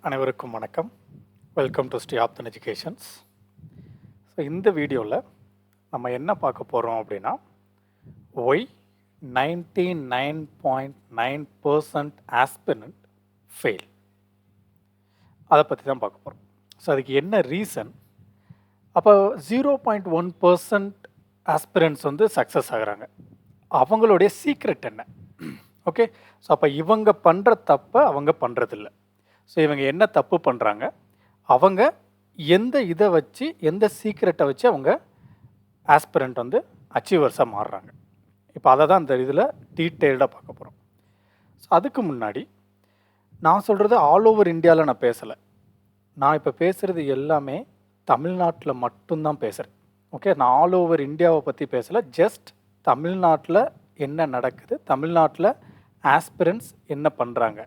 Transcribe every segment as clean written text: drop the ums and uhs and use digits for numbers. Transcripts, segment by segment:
அனைவருக்கும் வணக்கம். Welcome to Sri Aapthan educations. So இந்த வீடியோவில் நம்ம என்ன பார்க்க போகிறோம் அப்படின்னா, ஒய் 99.9% ஆஸ்பிரண்ட் ஃபெயில், அதை பற்றி தான் பார்க்க போகிறோம். ஸோ அதுக்கு என்ன ரீசன், அப்போ 0.1% ஆஸ்பிரண்ட்ஸ் வந்து சக்ஸஸ் ஆகுறாங்க, அவங்களுடைய சீக்ரெட் என்ன? ஓகே, ஸோ அப்போ இவங்க பண்ணுற தப்பை அவங்க பண்ணுறதில்ல. ஸோ இவங்க என்ன தப்பு பண்ணுறாங்க, அவங்க எந்த இதை வச்சு, எந்த சீக்ரெட்டை வச்சு அவங்க ஆஸ்பிரண்ட் வந்து அச்சீவர்ஸாக மாறுறாங்க. இப்போ அதை தான் இந்த இதில் டீட்டெயில்டாக பார்க்க போகிறோம். ஸோ அதுக்கு முன்னாடி நான் சொல்கிறது ஆல் ஓவர் இந்தியாவில் நான் பேசலை. நான் இப்போ பேசுகிறது எல்லாமே தமிழ்நாட்டில் மட்டும்தான் பேசுகிறேன். ஓகே, நான் ஆல் ஓவர் இந்தியாவை பற்றி பேசலை. ஜஸ்ட் தமிழ்நாட்டில் என்ன நடக்குது, தமிழ்நாட்டில் ஆஸ்பிரண்ட்ஸ் என்ன பண்ணுறாங்க,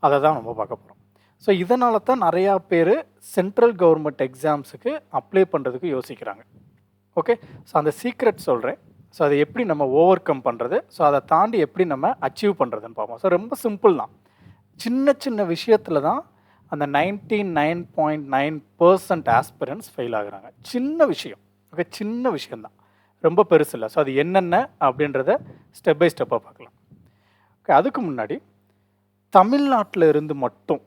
அதை தான் நம்ம பார்க்க போகிறோம். ஸோ இதனால தான் நிறையா பேர் சென்ட்ரல் கவர்மெண்ட் எக்ஸாம்ஸுக்கு அப்ளை பண்ணுறதுக்கு யோசிக்கிறாங்க. ஓகே, ஸோ அந்த சீக்ரெட் சொல்கிறேன். ஸோ அதை எப்படி நம்ம ஓவர் கம் பண்ணுறது, ஸோ அதை தாண்டி எப்படி நம்ம அச்சீவ் பண்ணுறதுன்னு பார்ப்போம். ஸோ ரொம்ப சிம்பிள் தான். சின்ன சின்ன விஷயத்தில் தான் அந்த 99.9% ஆஸ்பிரண்ட்ஸ் ஃபெயில் ஆகுறாங்க. சின்ன விஷயம். ஓகே, சின்ன விஷயந்தான், ரொம்ப பெருசு இல்லை. ஸோ அது என்னென்ன அப்படின்றத ஸ்டெப் பை ஸ்டெப்பாக பார்க்கலாம். ஓகே, அதுக்கு முன்னாடி தமிழ்நாட்டில் இருந்து மட்டும்,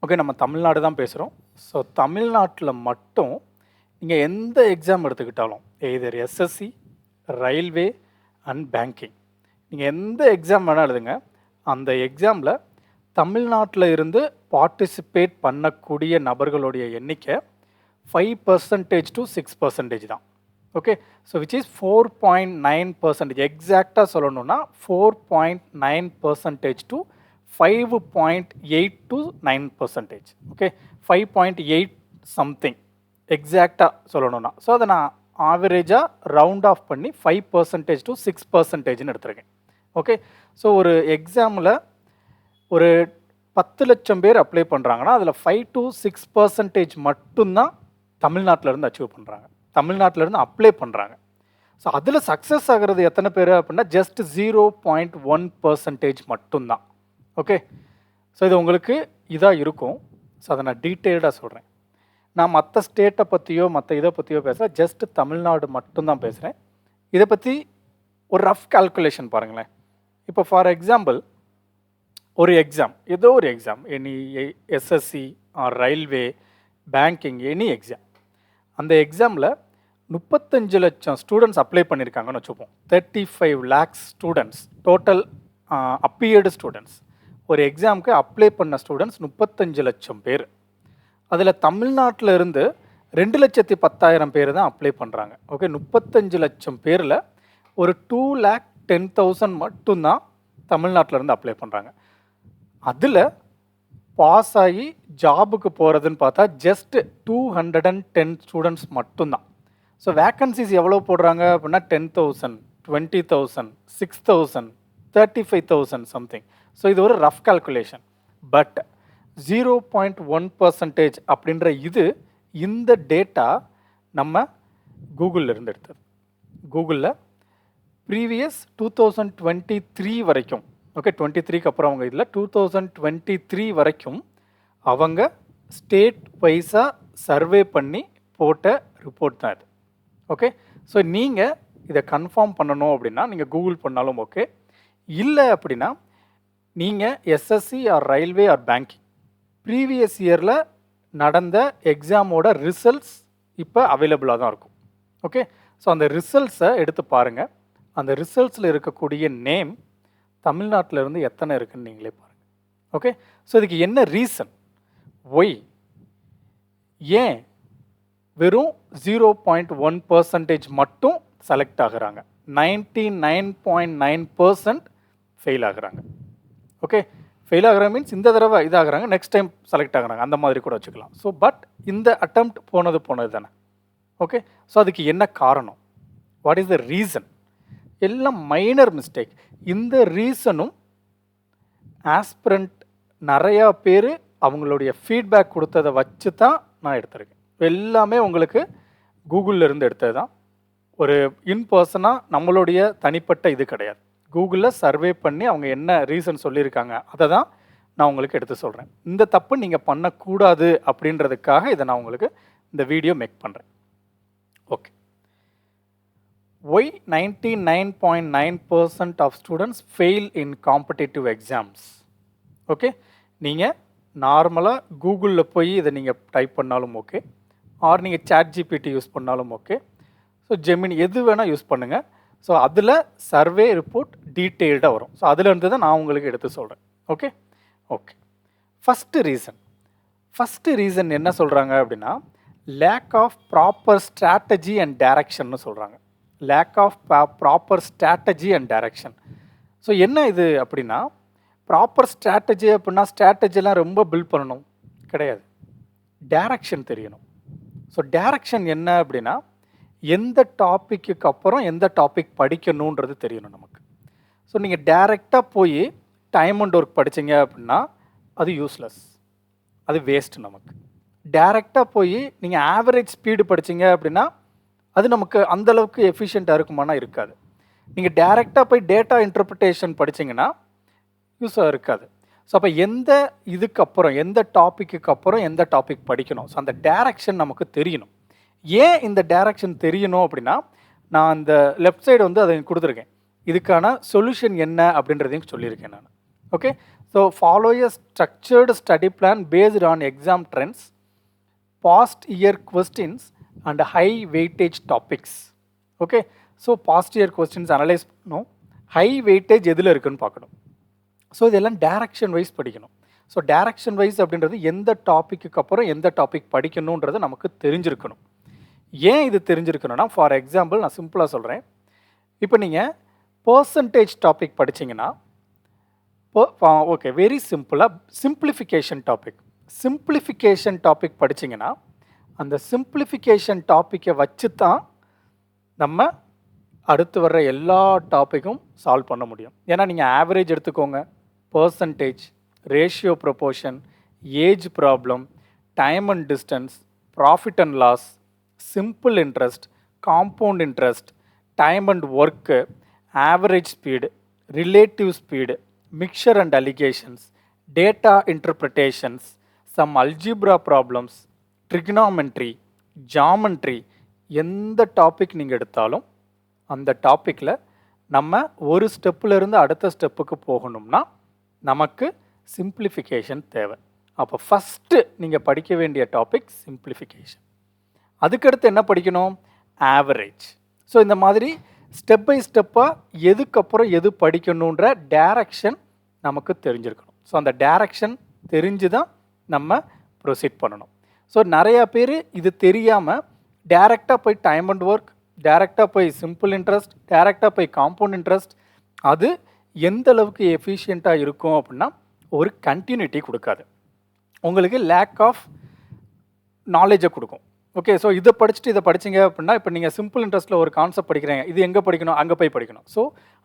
ஓகே நம்ம தமிழ்நாடு தான் பேசுகிறோம். ஸோ தமிழ்நாட்டில் மட்டும் நீங்கள் எந்த எக்ஸாம் எடுத்துக்கிட்டாலும், either SSC, railway and banking, நீங்கள் எந்த எக்ஸாம் வேணால் எழுதுங்க, அந்த எக்ஸாமில் தமிழ்நாட்டில் இருந்து பார்ட்டிசிபேட் பண்ணக்கூடிய நபர்களுடைய எண்ணிக்கை 5% to 6% தான். Okay, so which is 4.9%. எக்ஸாக்டாக சொல்லணும்னா 4.9% to 5.8 to 9%. ஓகே, 5.8 சம்திங் எக்ஸாக்டாக சொல்லணும்னா. ஸோ அதை நான் ஆவரேஜாக ரவுண்ட் ஆஃப் பண்ணி 5% to 6%ன்னு எடுத்துருக்கேன். ஓகே, ஸோ ஒரு எக்ஸாமில் ஒரு 10 லட்சம் பேர் அப்ளை பண்ணுறாங்கன்னா அதில் 5 to 6% மட்டும்தான் தமிழ்நாட்டிலேருந்து அச்சீவ் பண்ணுறாங்க, தமிழ்நாட்டிலேருந்து அப்ளை பண்ணுறாங்க. ஸோ அதில் சக்ஸஸ் ஆகிறது எத்தனை பேர் அப்படின்னா ஜஸ்ட் 0.1% மட்டும்தான். ஓகே, ஸோ இது உங்களுக்கு இதாக இருக்கும். ஸோ அதை நான் டீட்டெயில்டாக சொல்கிறேன். நான் மற்ற ஸ்டேட்டை பற்றியோ மற்ற இதை பற்றியோ பேசுகிறேன், ஜஸ்ட் தமிழ்நாடு மட்டும்தான் பேசுகிறேன். இதை பற்றி ஒரு ரஃப் கால்குலேஷன் பாருங்களேன். இப்போ ஃபார் எக்ஸாம்பிள் ஒரு எக்ஸாம், ஏதோ ஒரு exam, any SSC or railway, banking, any exam, அந்த எக்ஸாமில் 35 லட்சம் ஸ்டூடெண்ட்ஸ் அப்ளை பண்ணியிருக்காங்கன்னு வச்சுப்போம். 35 lakhs students total appeared students. ஒரு எக்ஸாமுக்கு அப்ளை பண்ண ஸ்டூடெண்ட்ஸ் 35 லட்சம் பேர். அதில் தமிழ்நாட்டில் இருந்து 2,10,000 பேர் தான் அப்ளை பண்ணுறாங்க. ஓகே, 35 லட்சம் பேரில் ஒரு 2,10,000 மட்டும்தான் தமிழ்நாட்டில் அப்ளை பண்ணுறாங்க. அதில் பாஸ் ஆகி ஜாபுக்கு போகிறதுன்னு பார்த்தா ஜஸ்ட் 210 ஸ்டூடெண்ட்ஸ் மட்டும்தான். ஸோ வேக்கன்சிஸ் எவ்வளோ போடுறாங்க அப்படின்னா 10,000, 20,000, 6,000, 35,000 சம்திங். ஸோ இது ஒரு ரஃப் கால்குலேஷன். பட் 0.1% அப்படின்ற இந்த டேட்டா நம்ம கூகுளில் இருந்து எடுத்தது. கூகுளில் ப்ரீவியஸ் 2023 வரைக்கும், ஓகே 23க்கு அப்புறம் அவங்க இதில் 2023 வரைக்கும் அவங்க ஸ்டேட் வைஸாக சர்வே பண்ணி போட்ட ரிப்போர்ட் தான் இது. ஓகே, ஸோ நீங்கள் இதை கன்ஃபார்ம் பண்ணணும் அப்படின்னா நீங்கள் கூகுள் பண்ணாலும் ஓகே, இல்லை அப்படின்னா நீங்கள் SSC or railway or banking previous இயரில் நடந்த எக்ஸாமோட ரிசல்ட்ஸ் இப்போ அவைலபிளாக தான் இருக்கும். ஓகே, ஸோ அந்த ரிசல்ட்ஸை எடுத்து பாருங்கள். அந்த ரிசல்ட்ஸில் இருக்கக்கூடிய நேம் தமிழ்நாட்டில் இருந்து எத்தனை இருக்குன்னு நீங்களே பாருங்கள். ஓகே, ஸோ இதுக்கு என்ன ரீசன், ஒய், ஏன் வெறும் 0.1% மட்டும் செலக்ட் ஆகுறாங்க, 99.9% ஃபெயில் ஆகுறாங்க. ஓகே, ஃபெயில் ஆகுறாங்க மீன்ஸ் இந்த தடவை இதாகிறாங்க, நெக்ஸ்ட் டைம் செலக்ட் ஆகுறாங்க, அந்த மாதிரி கூட வச்சுக்கலாம். ஸோ பட் இந்த அட்டெம்ப்ட் போனது தானே. ஓகே, ஸோ அதுக்கு என்ன காரணம், வாட் இஸ் த ரீசன்? எல்லாம் மைனர் மிஸ்டேக். இந்த ரீசனும் ஆஸ்பிரண்ட் நிறையா பேர் அவங்களுடைய ஃபீட்பேக் கொடுத்ததை வச்சு தான் நான் எடுத்திருக்கேன். எல்லாமே உங்களுக்கு கூகுளில் இருந்து எடுத்தது தான். ஒரு இன்பர்சனாக நம்மளுடைய தனிப்பட்ட இது கிடையாது. கூகுளில் சர்வே பண்ணி அவங்க என்ன ரீசன் சொல்லியிருக்காங்க அதை தான் நான் உங்களுக்கு எடுத்து சொல்கிறேன். இந்த தப்பு நீங்கள் பண்ணக்கூடாது அப்படின்றதுக்காக இதை நான் உங்களுக்கு இந்த வீடியோ மேக் பண்ணுறேன். Okay. Why 99.9% of students fail in competitive exams? Okay, நீங்கள் நார்மலாக கூகுளில் போய் இதை நீங்கள் டைப் பண்ணாலும் ஓகே, ஆர் நீங்கள் ChatGPT யூஸ் பண்ணாலும் ஓகே, ஸோ ஜெமினி எது வேணால் யூஸ் பண்ணுங்கள். ஸோ அதில் சர்வே ரிப்போர்ட் டீட்டெயில்டாக வரும். ஸோ அதிலேருந்து தான் நான் உங்களுக்கு எடுத்து சொல்கிறேன். Okay okay. ஃபஸ்ட்டு ரீசன் என்ன சொல்கிறாங்க அப்படின்னா, lack of proper strategy and டைரக்ஷன்னு சொல்கிறாங்க. Lack of proper strategy and direction. So என்ன இது அப்படின்னா, ப்ராப்பர் ஸ்ட்ராட்டஜி அப்படின்னா ஸ்ட்ராட்டஜிலாம் ரொம்ப பில்ட் பண்ணணும் கிடையாது, டைரக்ஷன் தெரியணும். ஸோ டைரக்ஷன் என்ன அப்படின்னா, எந்த டாப்பிக்கு அப்புறம் எந்த டாபிக் படிக்கணுன்றது தெரியணும் நமக்கு. ஸோ நீங்கள் டைரெக்டாக போய் டைம் அண்ட் ஒர்க் படித்தீங்க அப்படின்னா அது யூஸ்லெஸ், அது வேஸ்ட்டு நமக்கு. டைரெக்டாக போய் நீங்கள் ஆவரேஜ் ஸ்பீடு படித்தீங்க அப்படின்னா அது நமக்கு அந்தளவுக்கு எஃபிஷியண்ட்டாக இருக்குமானா இருக்காது. நீங்கள் டைரெக்டாக போய் டேட்டா இன்டர்பிரிட்டேஷன் படித்தீங்கன்னா யூஸாக இருக்காது. ஸோ அப்போ எந்த இதுக்கப்புறம் எந்த டாப்பிக்கு அப்புறம் எந்த டாபிக் படிக்கணும், ஸோ அந்த டைரக்ஷன் நமக்கு தெரியணும். ஏன் இந்த டைரக்ஷன் தெரியணும் அப்படின்னா, நான் அந்த லெஃப்ட் சைடு வந்து அதை கொடுத்துருக்கேன். இதுக்கான சொல்யூஷன் என்ன அப்படின்றதையும் சொல்லியிருக்கேன் நான். Okay, so follow a structured study plan based on exam trends, past year questions and high weightage topics. Okay, so past year questions analyse பண்ணணும், ஹை வெயிட்டேஜ் எதில் இருக்குன்னு பார்க்கணும். ஸோ இதெல்லாம் டைரக்ஷன் வைஸ் படிக்கணும். ஸோ டைரக்ஷன் வைஸ் அப்படின்றது எந்த topic அப்புறம் எந்த டாபிக் படிக்கணுன்றது நமக்கு தெரிஞ்சிருக்கணும். ஏன் இது தெரிஞ்சிருக்கணும்னா, ஃபார் எக்ஸாம்பிள் நான் சிம்பிளாக சொல்கிறேன். இப்போ நீங்கள் பர்சன்டேஜ் டாபிக் படிச்சிங்கன்னா, ஓகே வெரி சிம்பிளாக சிம்பிளிஃபிகேஷன் டாபிக் படிச்சிங்கன்னா, அந்த சிம்பிளிஃபிகேஷன் டாப்பிக்கை வச்சு தான் நம்ம அடுத்து வர்ற எல்லா டாப்பிக்கும் சால்வ் பண்ண முடியும். ஏன்னா நீங்கள் ஆவரேஜ் எடுத்துக்கோங்க, percentage, ratio proportion, age problem, time and distance, profit and loss, simple interest, compound interest, time and work, average speed, relative speed, mixture and alligations, data interpretations, some algebra problems, trigonometry, geometry, எந்த topic நீங்கள் எடுத்தாலும் அந்த டாப்பிக்கில் நம்ம ஒரு ஸ்டெப்பிலிருந்து அடுத்த ஸ்டெப்புக்கு போகணும்னா நமக்கு சிம்பிளிஃபிகேஷன் தேவை. அப்போ ஃபஸ்ட்டு நீங்கள் படிக்க வேண்டிய டாபிக் சிம்பிளிஃபிகேஷன். அதுக்கடுத்து என்ன படிக்கணும், ஆவரேஜ். ஸோ இந்த மாதிரி ஸ்டெப் பை ஸ்டெப்பாக எதுக்கப்புறம் எது படிக்கணுன்ற டைரக்ஷன் நமக்கு தெரிஞ்சிருக்கணும். ஸோ அந்த டைரக்ஷன் தெரிஞ்சு தான் நம்ம ப்ரொசீட் பண்ணணும். ஸோ நிறையா பேர் இது தெரியாமல் டைரெக்டாக போய் டைம் அண்ட் ஒர்க், டைரெக்டாக போய் சிம்பிள் இன்ட்ரெஸ்ட், டைரெக்டாக போய் காம்பவுண்ட் இன்ட்ரெஸ்ட், அது எந்த அளவுக்கு எஃபிஷியண்ட்டாக இருக்கும் அப்படின்னா ஒரு கண்டினியூட்டி கொடுக்காது, உங்களுக்கு லேக் ஆஃப் நாலேஜை கொடுக்கும். ஓகே, ஸோ இதை படிச்சுட்டு இதை படிச்சிங்க அப்படின்னா, இப்போ நீங்கள் சிம்பிள் இன்ட்ரெஸ்ட்டில் ஒரு கான்செப்ட் படிக்கிறீங்க, இது எங்கே படிக்கணும், அங்கே போய் படிக்கணும். ஸோ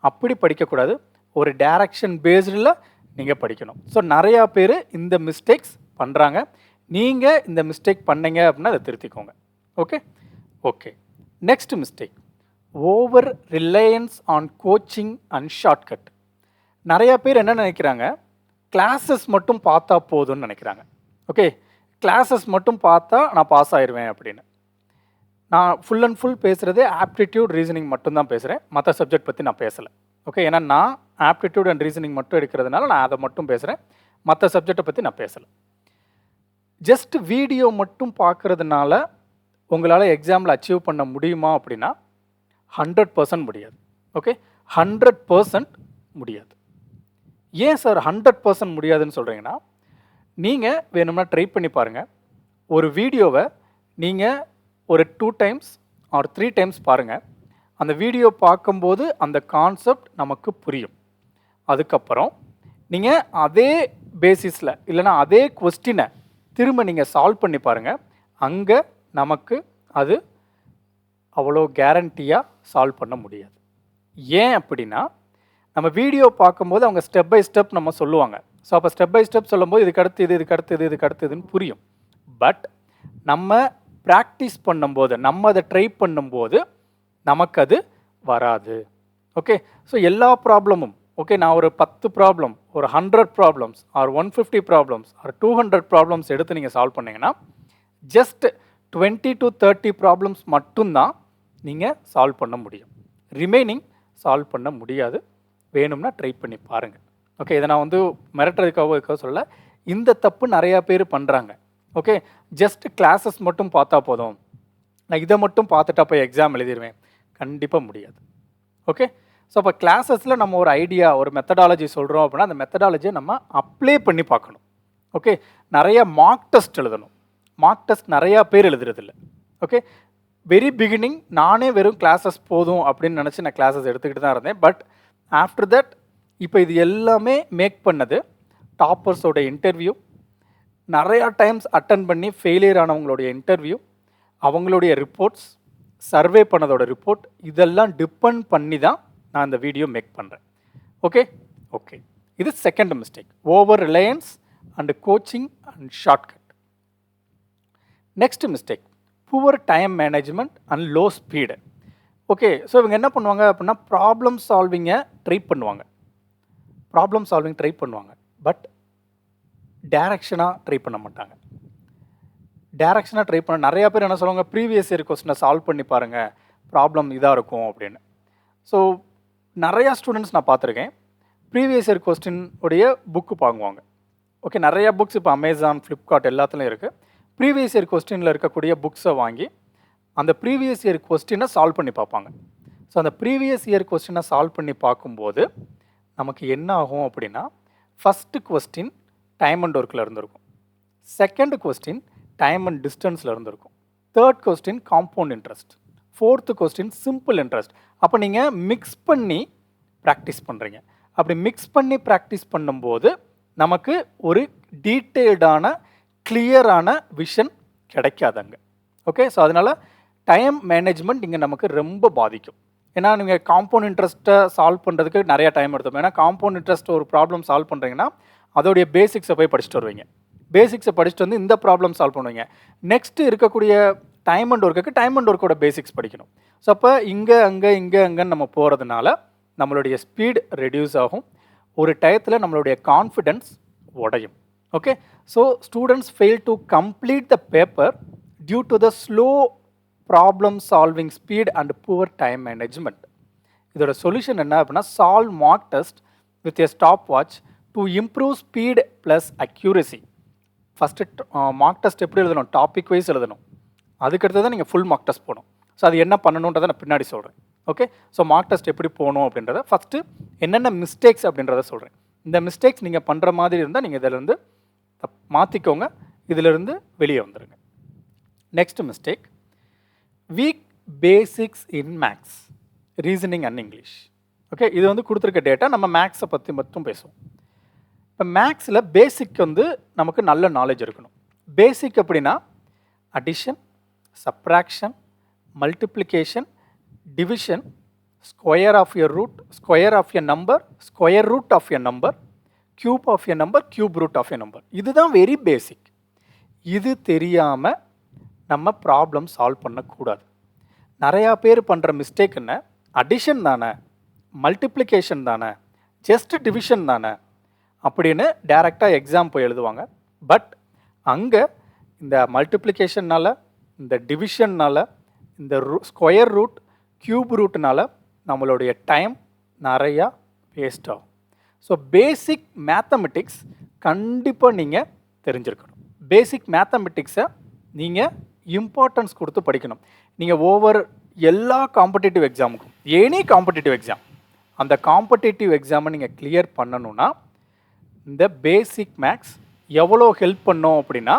அப்படி படிக்கக்கூடாது, ஒரு டைரக்ஷன் பேஸ்டில் நீங்கள் படிக்கணும். ஸோ நிறையா பேர் இந்த மிஸ்டேக்ஸ் பண்ணுறாங்க. நீங்கள் இந்த மிஸ்டேக் பண்ணீங்க அப்படின்னா அதை திருத்திக்கோங்க. Okay okay. Next mistake, over reliance on coaching and shortcut. நிறையா பேர் என்ன நினைக்கிறாங்க, கிளாஸஸ் மட்டும் பார்த்தா போதும்னு நினைக்கிறாங்க. ஓகே, கிளாஸஸ் மட்டும் பார்த்தா நான் பாஸ் ஆயிடுவேன் அப்படின்னு. நான் ஃபுல் அண்ட் ஃபுல் பேசுகிறது ஆப்டிடியூட் ரீசனிங் மட்டும்தான் பேசுகிறேன், மற்ற சப்ஜெக்ட் பற்றி நான் பேசலை. ஓகே, ஏன்னா நான் ஆப்டிடியூட் அண்ட் ரீசனிங் மட்டும் எடுக்கிறதுனால நான் அதை மட்டும் பேசுகிறேன், மற்ற சப்ஜெக்டை பற்றி நான் பேசலை. ஜஸ்ட் வீடியோ மட்டும் பார்க்குறதுனால உங்களால் எக்ஸாமில் அச்சீவ் பண்ண முடியுமா அப்படின்னா 100% முடியாது. ஓகே, 100% முடியாது. ஏன் சார் 100% முடியாதுன்னு சொல்கிறீங்கன்னா, நீங்கள் வேணும்னா ட்ரை பண்ணி பாருங்கள். ஒரு வீடியோவை நீங்கள் ஒரு 2 times ஆர் 3 times பாருங்கள். அந்த வீடியோ பார்க்கும்போது அந்த கான்செப்ட் நமக்கு புரியும். அதுக்கப்புறம் நீங்கள் அதே பேசிஸில் இல்லைனா அதே கொஸ்டினை திரும்ப நீங்கள் சால்வ் பண்ணி பாருங்கள். அங்கே நமக்கு அது அவ்வளோ கேரண்டியாக சால்வ் பண்ண முடியாது. ஏன் அப்படின்னா, நம்ம வீடியோ பார்க்கும்போது அவங்க ஸ்டெப் பை ஸ்டெப் நம்ம சொல்லுவாங்க. ஸோ அப்போ ஸ்டெப் பை ஸ்டெப் சொல்லும்போது இதுக்கு அடுத்து இதுக்கு அடுத்ததுன்னு புரியும். பட் நம்ம ப்ராக்டிஸ் பண்ணும்போது, நம்ம அதை ட்ரை பண்ணும்போது நமக்கு அது வராது. ஓகே, ஸோ எல்லா ப்ராப்ளமும் ஓகே, நான் ஒரு 10 ப்ராப்ளம், ஒரு 100 problems or 150 problems or 200 problems எடுத்து நீங்கள் சால்வ் பண்ணீங்கன்னா ஜஸ்ட் 20 to 30 ப்ராப்ளம்ஸ் மட்டும்தான் நீங்கள் சால்வ் பண்ண முடியும். ரிமைனிங் சால்வ் பண்ண முடியாது. வேணும்னா ட்ரை பண்ணி பாருங்கள். ஓகே, இதை நான் வந்து மிரட்டுறதுக்காக சொல்ல, இந்த தப்பு நிறையா பேர் பண்ணுறாங்க. ஓகே, ஜஸ்ட் கிளாஸஸ் மட்டும் பார்த்தா போதும், நான் இதை மட்டும் பார்த்துட்டா போய் எக்ஸாம் எழுதிடுவேன், கண்டிப்பாக முடியாது. ஓகே, ஸோ அப்போ கிளாஸஸில் நம்ம ஒரு ஐடியா, ஒரு மெத்தடாலஜி சொல்கிறோம் அப்படின்னா அந்த மெத்தடாலஜியை நம்ம அப்ளை பண்ணி பார்க்கணும். ஓகே, நிறைய மார்க் டெஸ்ட் எழுதணும். மார்க் டெஸ்ட் நிறையா பேர் எழுதுறதில்ல. ஓகே, வெரி பிகினிங் நானே வெறும் கிளாஸஸ் போதும் அப்படின்னு நினச்சி நான் கிளாஸஸ் எடுத்துக்கிட்டு தான் இருந்தேன். பட் ஆஃப்டர் தட் இப்போ இது எல்லாமே மேக் பண்ணது டாப்பர்ஸோட இன்டர்வியூ, நிறையா டைம்ஸ் அட்டன் பண்ணி ஃபெயிலியர் ஆனவங்களுடைய இன்டர்வியூ, அவங்களுடைய ரிப்போர்ட்ஸ், சர்வே பண்ணதோட ரிப்போர்ட், இதெல்லாம் டிபெண்ட் பண்ணி தான் நான் இந்த வீடியோ மேக் பண்ணுறேன். ஓகே ஓகே, இது second mistake, over Reliance and coaching and shortcut. Next mistake, poor time management and low speed. Okay, so இவங்க என்ன பண்ணுவாங்க அப்படின்னா ப்ராப்ளம் சால்விங்கை ட்ரை பண்ணுவாங்க, பட் டைரக்ஷனாக ட்ரை பண்ண மாட்டாங்க. நிறையா பேர் என்ன சொல்லுவாங்க, ப்ரீவியஸ் இயர் கொஸ்டினை சால்வ் பண்ணி பாருங்கள், ப்ராப்ளம் இதாக இருக்கும் அப்படின்னு. ஸோ நிறையா ஸ்டூடெண்ட்ஸ் நான் பார்த்துருக்கேன், ப்ரீவியஸ் இயர் கொஸ்டின் உடைய புக்கு வாங்குவாங்க. ஓகே, நிறையா புக்ஸ் இப்போ அமேசான், ஃப்ளிப்கார்ட் எல்லாத்துலேயும் இருக்குது. ப்ரீவியஸ் இயர் கொஸ்டினில் இருக்கக்கூடிய புக்ஸை வாங்கி அந்த ப்ரீவியஸ் இயர் கொஸ்டினை சால்வ் பண்ணி பார்ப்பாங்க. ஸோ அந்த ப்ரீவியஸ் இயர் கொஸ்டினை சால்வ் பண்ணி பார்க்கும்போது நமக்கு என்ன ஆகும் அப்படின்னா, ஃபஸ்ட்டு கொஸ்டின் டைம் அண்ட் ஒர்க்கில் இருந்திருக்கும், செகண்ட் கொஸ்டின் டைம் அண்ட் டிஸ்டன்ஸில் இருந்திருக்கும், third question compound interest, fourth question simple interest. அப்போ நீங்கள் மிக்ஸ் பண்ணி ப்ராக்டிஸ் பண்ணுறீங்க. அப்படி மிக்ஸ் பண்ணி ப்ராக்டிஸ் பண்ணும்போது நமக்கு ஒரு டீட்டெயில்டான கிளியரான விஷன் கிடைக்காதங்க. ஓகே, ஸோ அதனால் டைம் மேனேஜ்மெண்ட் இங்கே நமக்கு ரொம்ப பாதிக்கும். ஏன்னா நீங்கள் காம்பவுண்ட் இன்ட்ரெஸ்ட்டை சால்வ் பண்ணுறதுக்கு நிறையா டைம் எடுத்தோம். ஏன்னா காம்பவுண்ட் இன்ட்ரெஸ்ட் ஒரு ப்ராப்ளம் சால்வ் பண்ணுறீங்கன்னா அதோடைய பேசிக்ஸை போய் படிச்சுட்டு வருவீங்க, பேசிக்ஸை படிச்சுட்டு வந்து இந்த ப்ராப்ளம் சால்வ் பண்ணுவீங்க. நெக்ஸ்ட்டு இருக்கக்கூடிய டைம் அண்ட் ஒர்க்கோட பேசிக்ஸ் படிக்கணும். ஸோ அப்போ இங்கே அங்கேன்னு நம்ம போகிறதுனால நம்மளுடைய ஸ்பீட் ரெடியூஸ் ஆகும், ஒரு டயத்தில் நம்மளுடைய கான்ஃபிடென்ஸ் உடையும். Okay, so students fail to complete the paper due to the slow problem solving speed and poor time management. இதோட சொல்யூஷன் என்ன அப்படின்னா, solve mock test with a stopwatch to improve speed plus accuracy. First mock test எப்படி எழுதணும், topic wise எழுதணும், அதுக்கடுத்து தான் நீங்கள் full mark test போகணும். ஸோ அது என்ன பண்ணணுன்றதை நான் பின்னாடி சொல்கிறேன். ஓகே, ஸோ மார்க் டெஸ்ட் எப்படி போகணும் அப்படின்றத ஃபஸ்ட்டு என்னென்ன மிஸ்டேக்ஸ் அப்படின்றத சொல்கிறேன். இந்த மிஸ்டேக்ஸ் நீங்கள் பண்ணுற மாதிரி இருந்தால் நீங்கள் இதிலேருந்து மாற்றிக்கோங்க, இதிலிருந்து வெளியே வந்துடுங்க. Next mistake, weak basics in maths, reasoning and English. Okay, இது வந்து கொடுத்துருக்க டேட்டா, நம்ம மேக்ஸை பற்றி மட்டும் பேசுவோம். இப்போ மேக்ஸில் பேசிக் வந்து நமக்கு நல்ல நாலேஜ் இருக்கணும். பேசிக் அப்படின்னா addition, subtraction, multiplication, division, square of a root, square of a number, square root of a number, cube of a number, cube root of a number. இதுதான் வெரி பேசிக். இது தெரியாமல் நம்ம ப்ராப்ளம் சால்வ் பண்ணக்கூடாது. நிறையா பேர் பண்ணுற mistake என்ன, addition தானே, மல்டிப்ளிகேஷன் தானே, ஜஸ்ட் டிவிஷன் தானே அப்படின்னு டைரெக்டாக எக்ஸாம் போய் எழுதுவாங்க. பட் அங்கே இந்த மல்டிப்ளிகேஷன்னால், இந்த டிவிஷன்னால், இந்த ஸ்கொயர் ரூட், கியூப் ரூட்னால நம்மளுடைய டைம் நிறையா வேஸ்ட் ஆகும். ஸோ பேசிக் மேத்தமெட்டிக்ஸ் கண்டிப்பாக நீங்கள் தெரிஞ்சிருக்கணும். பேசிக் மேத்தமெட்டிக்ஸை நீங்கள் இம்பார்ட்டன்ஸ் கொடுத்து படிக்கணும். நீங்கள் ஓவர் எல்லா காம்படிட்டிவ் எக்ஸாமுக்கும், எனி காம்படிட்டிவ் எக்ஸாம், அந்த காம்படிட்டிவ் எக்ஸாமை நீங்கள் கிளியர் பண்ணணுன்னா இந்த பேசிக் மேக்ஸ் எவ்வளோ ஹெல்ப் பண்ணோம் அப்படின்னா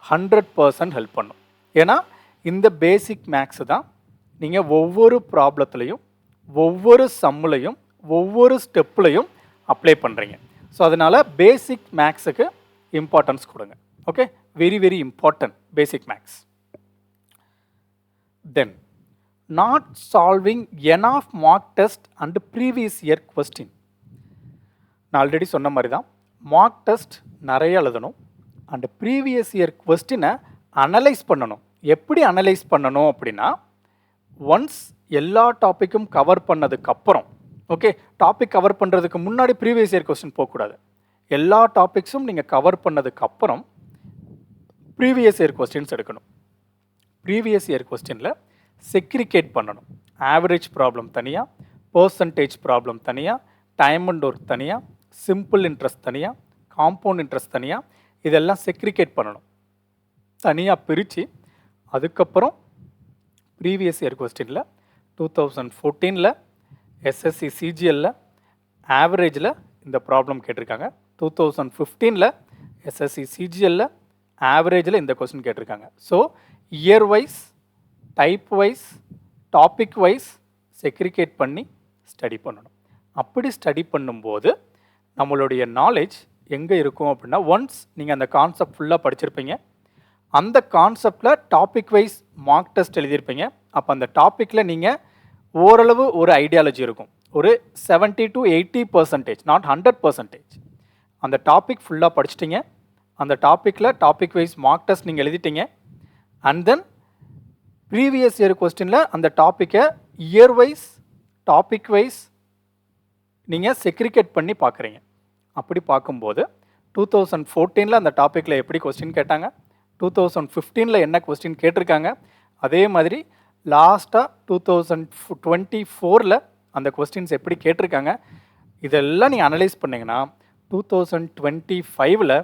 100% ஹெல்ப் பண்ணும். ஏன்னா இந்த பேசிக் மேக்ஸு தான் நீங்கள் ஒவ்வொரு ப்ராப்ளத்துலையும், ஒவ்வொரு சம்முலையும், ஒவ்வொரு ஸ்டெப்லையும் அப்ளை பண்ணுறீங்க. ஸோ அதனால் பேசிக் மேக்ஸுக்கு இம்பார்ட்டன்ஸ் கொடுங்க. Okay, very very important basic maths. Then not solving enough mock test and previous year question. நான் ஆல்ரெடி சொன்ன மாதிரி தான், மார்க் டெஸ்ட் நிறைய எழுதணும் அண்ட் ப்ரீவியஸ் இயர் கொஸ்டினை அனலைஸ் பண்ணணும். எப்படி அனலைஸ் பண்ணணும் அப்படின்னா, ஒன்ஸ் எல்லா டாப்பிக்கும் கவர் பண்ணதுக்கப்புறம் ஓகே, டாபிக் கவர் பண்ணுறதுக்கு முன்னாடி ப்ரீவியஸ் இயர் கொஸ்டின் போகக்கூடாது. எல்லா டாபிக்ஸும் நீங்கள் கவர் பண்ணதுக்கு அப்புறம் ப்ரீவியஸ் இயர் கொஸ்டின்ஸ் எடுக்கணும். ப்ரீவியஸ் இயர் கொஸ்டினில் செக்ரிகேட் பண்ணணும். ஆவரேஜ் ப்ராப்ளம் தனியாக, பர்சன்டேஜ் ப்ராப்ளம் தனியாக, டைம் அண்ட் ஒர்க் தனியாக, சிம்பிள் இன்ட்ரெஸ்ட் தனியாக, காம்பவுண்ட் இன்ட்ரெஸ்ட் தனியாக, இதெல்லாம் செக்ரிகேட் பண்ணணும். தனியாக பிரித்து அதுக்கப்புறம் ப்ரீவியஸ் இயர் கொஸ்டினில் 2014 எஸ்எஸ்சி சிஜிஎல்ல ஆவரேஜில் இந்த ப்ராப்ளம் கேட்டிருக்காங்க. 2015 எஸ்எஸ்சி சிஜிஎல்ல ஆவரேஜில் இந்த கொஸ்டின் கேட்டிருக்காங்க. So year wise, type wise, topic wise segregate பண்ணி ஸ்டடி பண்ணணும். அப்படி ஸ்டடி பண்ணும்போது நம்மளுடைய நாலேஜ் எங்கே இருக்கும் அப்படின்னா, ஒன்ஸ் நீங்கள் அந்த கான்செப்ட் ஃபுல்லாக படிச்சிருப்பீங்க, அந்த கான்செப்டில் டாபிக் வைஸ் மார்க் டெஸ்ட் எழுதியிருப்பீங்க. அப்போ அந்த டாப்பிக்கில் நீங்கள் ஓரளவு ஒரு ஐடியாலஜி இருக்கும். ஒரு 70 to 80%, நாட் 100%. அந்த டாபிக் ஃபுல்லாக படிச்சிட்டிங்க, அந்த டாப்பிக்கில் டாபிக் வைஸ் மார்க் டெஸ்ட் நீங்கள் எழுதிட்டீங்க. அண்ட் தென் ப்ரீவியஸ் இயர் கொஸ்டினில் அந்த டாப்பிக்கை இயர் வைஸ், டாபிக் வைஸ் நீங்கள் செக்ரிகேட் பண்ணி பார்க்குறீங்க. அப்படி பார்க்கும்போது 2014 அந்த டாப்பிக்கில் எப்படி கொஸ்டின் கேட்டாங்க, 2015 என்ன கொஸ்டின் கேட்டிருக்காங்க, அதே மாதிரி லாஸ்ட்டாக 2024 அந்த கொஸ்டின்ஸ் எப்படி கேட்டிருக்காங்க, இதெல்லாம் நீங்கள் அனலைஸ் பண்ணிங்கன்னா 2025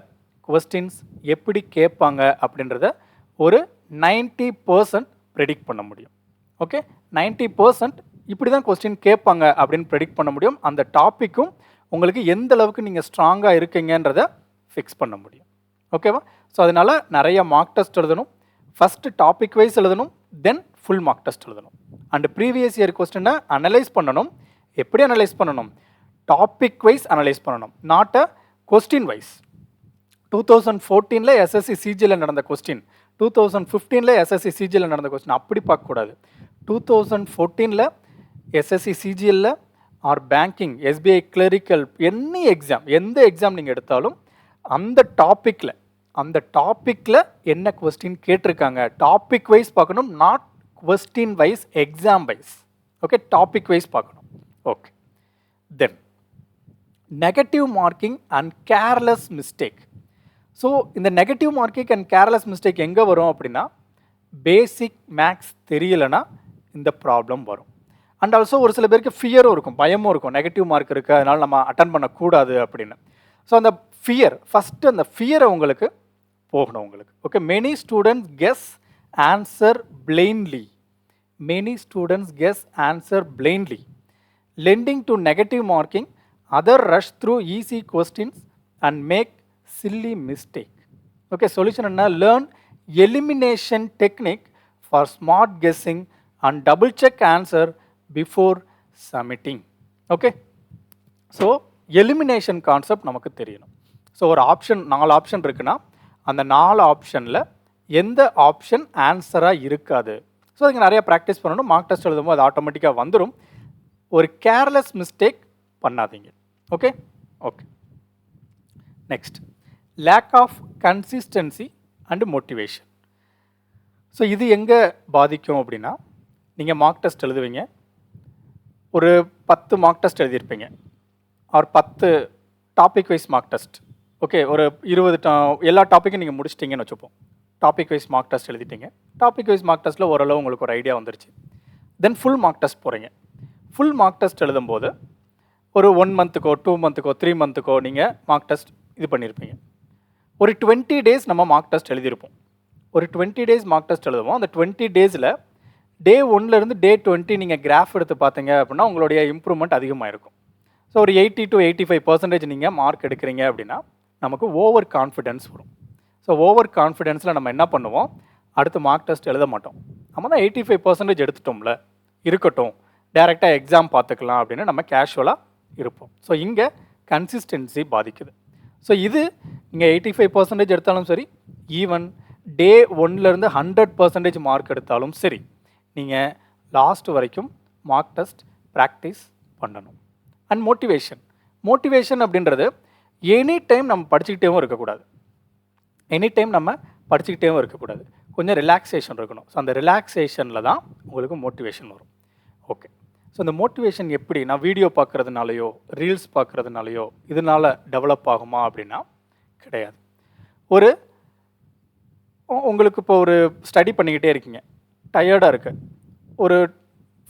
கொஸ்டின்ஸ் எப்படி கேட்பாங்க அப்படின்றத ஒரு 90% ப்ரெடிக்ட் பண்ண முடியும். ஓகே, 90% இப்படி தான் கொஸ்டின் கேட்பாங்க அப்படின்னு ப்ரெடிக்ட் பண்ண முடியும். அந்த டாப்பிக்கும் உங்களுக்கு எந்த அளவுக்கு நீங்கள் ஸ்ட்ராங்காக இருக்கீங்கன்றதை ஃபிக்ஸ் பண்ண முடியும். ஓகேவா? ஸோ அதனால் நிறைய மார்க் டெஸ்ட் எழுதணும். ஃபஸ்ட்டு டாபிக் வைஸ் எழுதணும், தென் ஃபுல் மார்க் டெஸ்ட் எழுதணும். அண்ட் ப்ரீவியஸ் இயர் கொஸ்டினை அனலைஸ் பண்ணணும். எப்படி அனலைஸ் பண்ணணும்? டாபிக் வைஸ் அனலைஸ் பண்ணணும், not a question wise. 2014 SSC சிஜியில் நடந்த கொஸ்டின், 2015 எஸ்எஸ்சி சிஜியில் நடந்த கொஸ்டின் அப்படி பார்க்கக்கூடாது. 2014 எஸ்எஸ்சி சிஜிஎல்ல or banking, SBI clerical, any exam, எந்த எக்ஸாம் நீங்கள் எடுத்தாலும் அந்த டாப்பிக்கில் என்ன கொஸ்டின் கேட்டிருக்காங்க, டாபிக் வைஸ் பார்க்கணும், not question wise, exam wise. Okay, topic wise பார்க்கணும். Okay, then negative marking and careless mistake. So இந்த negative marking and careless mistake எங்கே வரும் அப்படின்னா, பேசிக் மேக்ஸ் தெரியலைன்னா இந்த ப்ராப்ளம் வரும். அண்ட் ஆல்சோ ஒரு சில பேருக்கு ஃபியரும் இருக்கும், பயமும் இருக்கும், நெகட்டிவ் மார்க் இருக்குது அதனால் நம்ம அட்டன் பண்ணக்கூடாது அப்படின்னு. ஸோ அந்த ஃபியர், ஃபஸ்ட்டு அந்த ஃபியரை உங்களுக்கு போகணும் உங்களுக்கு. Okay, many students guess answer plainly. Many students guess answer plainly. Lending to negative marking, other rush through easy questions and make silly mistake. Okay, solution என்ன? Learn elimination technique for smart guessing and double check answer before submitting. Okay, so elimination concept நமக்கு தெரியணும். So ஒரு option, 4 option இருக்குன்னா அந்த 4 ஆப்ஷனில் எந்த option ஆன்சராக இருக்காது. So அதுக்கு நிறைய ப்ராக்டிஸ் பண்ணணும். மார்க் டெஸ்ட் எழுதும்போது அது ஆட்டோமேட்டிக்காக வந்துடும். ஒரு கேர்லெஸ் மிஸ்டேக் பண்ணாதீங்க. Okay okay next, lack of consistency and motivation. So இது எங்கே பாதிக்கும் அப்படின்னா, நீங்கள் மார்க் டெஸ்ட் எழுதுவீங்க, ஒரு 10 மார்க் டெஸ்ட் எழுதியிருப்பீங்க, ஒரு 10 topic wise mark test. Okay, ஒரு 20 எல்லா டாப்பிக்கும் நீங்கள் முடிச்சிட்டிங்கன்னு வச்சுப்போம். டாபிக் வைஸ் மார்க் டெஸ்ட் எழுதிட்டீங்க. டாபிக் வைஸ் மார்க் டெஸ்ட்டில் ஓரளவு உங்களுக்கு ஒரு ஐடியா வந்துருச்சு. தென் ஃபுல் மார்க் டெஸ்ட் போகிறீங்க. ஃபுல் மார்க் டெஸ்ட் எழுதும்போது ஒரு 1 மந்த்துக்கோ 2 மந்த்துக்கோ 3 மந்த்துக்கோ நீங்கள் மார்க் டெஸ்ட் இது பண்ணியிருப்பீங்க. ஒரு 20 டேஸ் நம்ம மார்க் டெஸ்ட் எழுதியிருப்போம். ஒரு 20 டேஸ் மார்க் டெஸ்ட் எழுதுவோம். அந்த 20 டேஸில் டே 1லேருந்து டே 20 நீங்கள் கிராஃப் எடுத்து பார்த்தீங்க அப்படின்னா உங்களுடைய இம்ப்ரூவ்மெண்ட் அதிகமாக இருக்கும். ஸோ ஒரு 80 to 85% நீங்கள் மார்க் எடுக்கிறீங்க அப்படின்னா நமக்கு ஓவர் கான்ஃபிடென்ஸ் வரும். ஸோ ஓவர் கான்ஃபிடென்ஸில் நம்ம என்ன பண்ணுவோம், அடுத்து மார்க் டெஸ்ட் எழுத மாட்டோம். நம்ம தான் 85% எடுத்துட்டோம்ல, இருக்கட்டும், டைரெக்டாக எக்ஸாம் பார்த்துக்கலாம் அப்படின்னு நம்ம கேஷுவலாக இருப்போம். ஸோ இங்கே கன்சிஸ்டன்சி பாதிக்குது. ஸோ இது நீங்கள் 85% எடுத்தாலும் சரி, ஈவன் டே 1லேருந்து 100% மார்க் எடுத்தாலும் சரி, நீங்கள் லாஸ்ட் வரைக்கும் மார்க் டெஸ்ட் ப்ராக்டிஸ் பண்ணணும். அண்ட் மோட்டிவேஷன் அப்படின்றது எனி டைம் நம்ம படிச்சுக்கிட்டேவும் இருக்கக்கூடாது. கொஞ்சம் ரிலாக்ஸேஷன் இருக்கணும். ஸோ அந்த ரிலாக்ஸேஷனில் தான் உங்களுக்கு மோட்டிவேஷன் வரும். ஓகே, ஸோ இந்த மோட்டிவேஷன் எப்படி நான் வீடியோ பார்க்குறதுனாலையோ ரீல்ஸ் பார்க்குறதுனாலையோ இதனால் டெவலப் ஆகுமா அப்படின்னா கிடையாது. ஒரு உங்களுக்கு இப்போ ஒரு ஸ்டடி பண்ணிக்கிட்டே இருக்கீங்க, டயர்டாக இருக்கு, ஒரு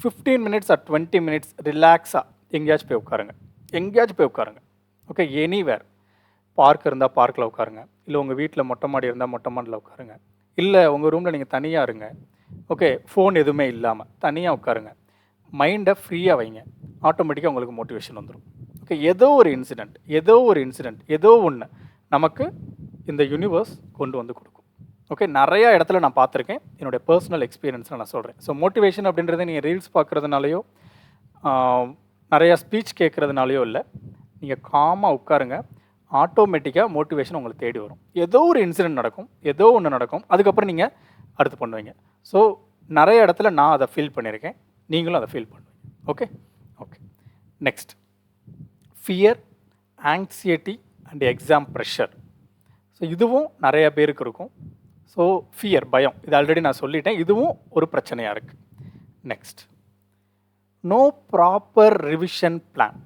15 மினிட்ஸ் ஆர் 20 மினிட்ஸ் ரிலாக்ஸாக எங்கேயாச்சும் போய் உட்காருங்க. Okay, anywhere. பார்க் இருந்தால் பார்க்கில் உட்காருங்க, இல்லை உங்கள் வீட்டில் மொட்டை மாடி இருந்தால் மொட்டை மாடியில் உட்காருங்க, இல்லை உங்கள் ரூமில் நீங்கள் தனியாக இருங்க. ஓகே, ஃபோன் எதுவுமே இல்லாமல் தனியாக உட்காருங்க, மைண்டை ஃப்ரீயாக வைங்க, ஆட்டோமேட்டிக்காக உங்களுக்கு மோட்டிவேஷன் வந்துடும். ஓகே, ஏதோ ஒரு இன்சிடெண்ட் ஏதோ ஒன்று நமக்கு இந்த யூனிவர்ஸ் கொண்டு வந்து கொடுக்கும். ஓகே, நிறையா இடத்துல நான் பார்த்துருக்கேன், என்னுடைய பர்சனல் எக்ஸ்பீரியன்ஸில் நான் சொல்கிறேன். ஸோ மோட்டிவேஷன் அப்படின்றது நீங்கள் ரீல்ஸ் பார்க்குறதுனாலையோ நிறையா ஸ்பீச் கேட்குறதுனாலையோ இல்லை, நீங்கள் காமாக உட்காருங்க, ஆட்டோமேட்டிக்காக மோட்டிவேஷன் உங்களுக்கு தேடி வரும். ஏதோ ஒரு இன்சிடென்ட் நடக்கும், ஏதோ ஒன்று நடக்கும், அதுக்கப்புறம் நீங்கள் அடுத்து பண்ணுவீங்க. ஸோ நிறைய இடத்துல நான் அதை ஃபீல் பண்ணியிருக்கேன், நீங்களும் அதை ஃபீல் பண்ணுவீங்க. Okay okay next, fear, anxiety and exam pressure. So இதுவும் நிறைய பேருக்கு இருக்கும். ஸோ ஃபியர், பயம், இது ஆல்ரெடி நான் சொல்லிட்டேன், இதுவும் ஒரு பிரச்சனையாக இருக்குது. Next, no proper revision plan.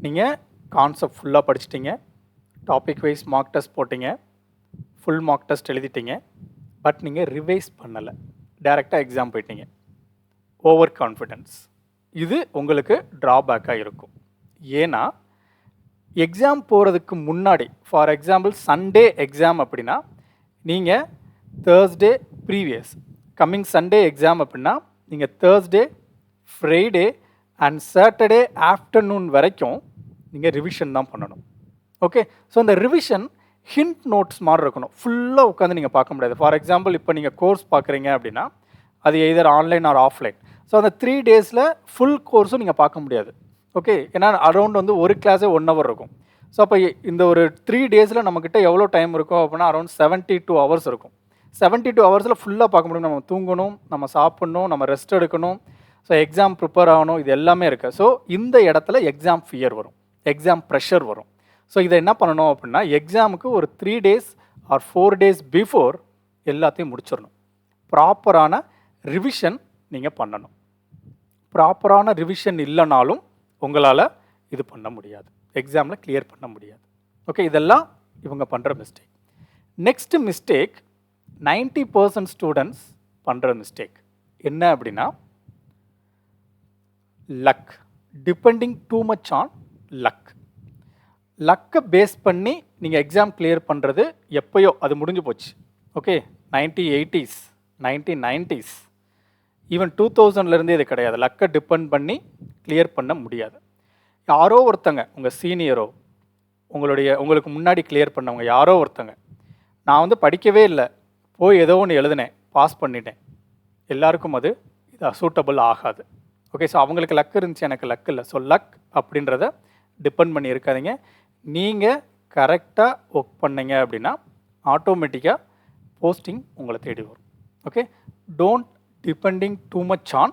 நீங்கள் கான்செப்ட் ஃபுல்லாக படிச்சிட்டிங்க, டாபிக் வைஸ் மார்க் டெஸ்ட் போட்டிங்க, ஃபுல் மார்க் டெஸ்ட் எழுதிட்டீங்க, பட் நீங்கள் ரிவைஸ் பண்ணலை, டைரெக்டாக எக்ஸாம் போயிட்டீங்க. ஓவர் கான்ஃபிடென்ஸ், இது உங்களுக்கு ட்ராபேக்காக இருக்கும். ஏன்னா எக்ஸாம் போகிறதுக்கு முன்னாடி, ஃபார் எக்ஸாம்பிள் சண்டே எக்ஸாம் அப்படின்னா, நீங்கள் Thursday previous, coming Sunday exam அப்படின்னா நீங்கள் Thursday, Friday and Saturday afternoon வரைக்கும் நீங்கள் ரிவிஷன் தான் பண்ணணும். ஓகே, ஸோ அந்த ரிவிஷன் ஹிண்ட் நோட்ஸ் மாதிரி இருக்கணும், ஃபுல்லாக உட்காந்து நீங்கள் பார்க்க முடியாது. ஃபார் எக்ஸாம்பிள் இப்போ நீங்கள் கோர்ஸ் பார்க்குறீங்க அப்படின்னா அது either online R offline. So அந்த 3 டேஸில் ஃபுல் கோர்ஸும் நீங்கள் பார்க்க முடியாது. ஓகே, ஏன்னா அரௌண்ட் வந்து ஒரு கிளாஸே 1 hour இருக்கும். ஸோ அப்போ இந்த ஒரு 3 டேஸில் நம்மக்கிட்ட எவ்வளோ டைம் இருக்கும் அப்படின்னா அரௌண்ட் 72 hours இருக்கும். 72 hours ஃபுல்லாக பார்க்க முடியும். நம்ம தூங்கணும், நம்ம சாப்பிட்ணும், நம்ம ரெஸ்ட் எடுக்கணும், ஸோ எக்ஸாம் ப்ரிப்பேர் ஆகணும், இது எல்லாமே இருக்குது. ஸோ இந்த இடத்துல எக்ஸாம் ஃபியர் வரும், எக்ஸாம் ப்ரெஷர் வரும். ஸோ இதை என்ன பண்ணணும் அப்படின்னா, எக்ஸாமுக்கு ஒரு 3 days ஆர் 4 days பிஃபோர் எல்லாத்தையும் முடிச்சிடணும். ப்ராப்பரான ரிவிஷன் நீங்கள் பண்ணணும். ப்ராப்பரான ரிவிஷன் இல்லைனாலும் உங்களால் இது பண்ண முடியாது, எக்ஸாமில் கிளியர் பண்ண முடியாது. ஓகே, இதெல்லாம் இவங்க பண்ணுற மிஸ்டேக். நெக்ஸ்ட் மிஸ்டேக், 90% ஸ்டூடெண்ட்ஸ் பண்ணுற மிஸ்டேக் என்ன அப்படின்னா, luck, depending too much on luck. லக்கை பேஸ் பண்ணி நீங்கள் எக்ஸாம் கிளியர் பண்ணுறது எப்போயோ அது முடிஞ்சு போச்சு. ஓகே, 1980s 1990s ஈவன் 2000லேருந்தே இது கிடையாது. லக்கை டிபெண்ட் பண்ணி கிளியர் பண்ண முடியாது. யாரோ ஒருத்தங்க, உங்கள் சீனியரோ, உங்களுக்கு முன்னாடி கிளியர் பண்ணவங்க யாரோ ஒருத்தங்க, நான் வந்து படிக்கவே இல்லை, போய் ஏதோ ஒன்று எழுதினேன், பாஸ் பண்ணிட்டேன், எல்லாருக்கும் அது இது சூட்டபிள் ஆகாது. ஓகே, ஸோ அவங்களுக்கு லக் இருந்துச்சு, எனக்கு லக் இல்லை. ஸோ லக் அப்படின்றத டிபெண்ட் பண்ணி இருக்காதீங்க. நீங்கள் கரெக்டாக ஒர்க் பண்ணீங்க அப்படின்னா ஆட்டோமேட்டிக்காக போஸ்டிங் உங்களை தேடி வரும். Okay, don't depending too much on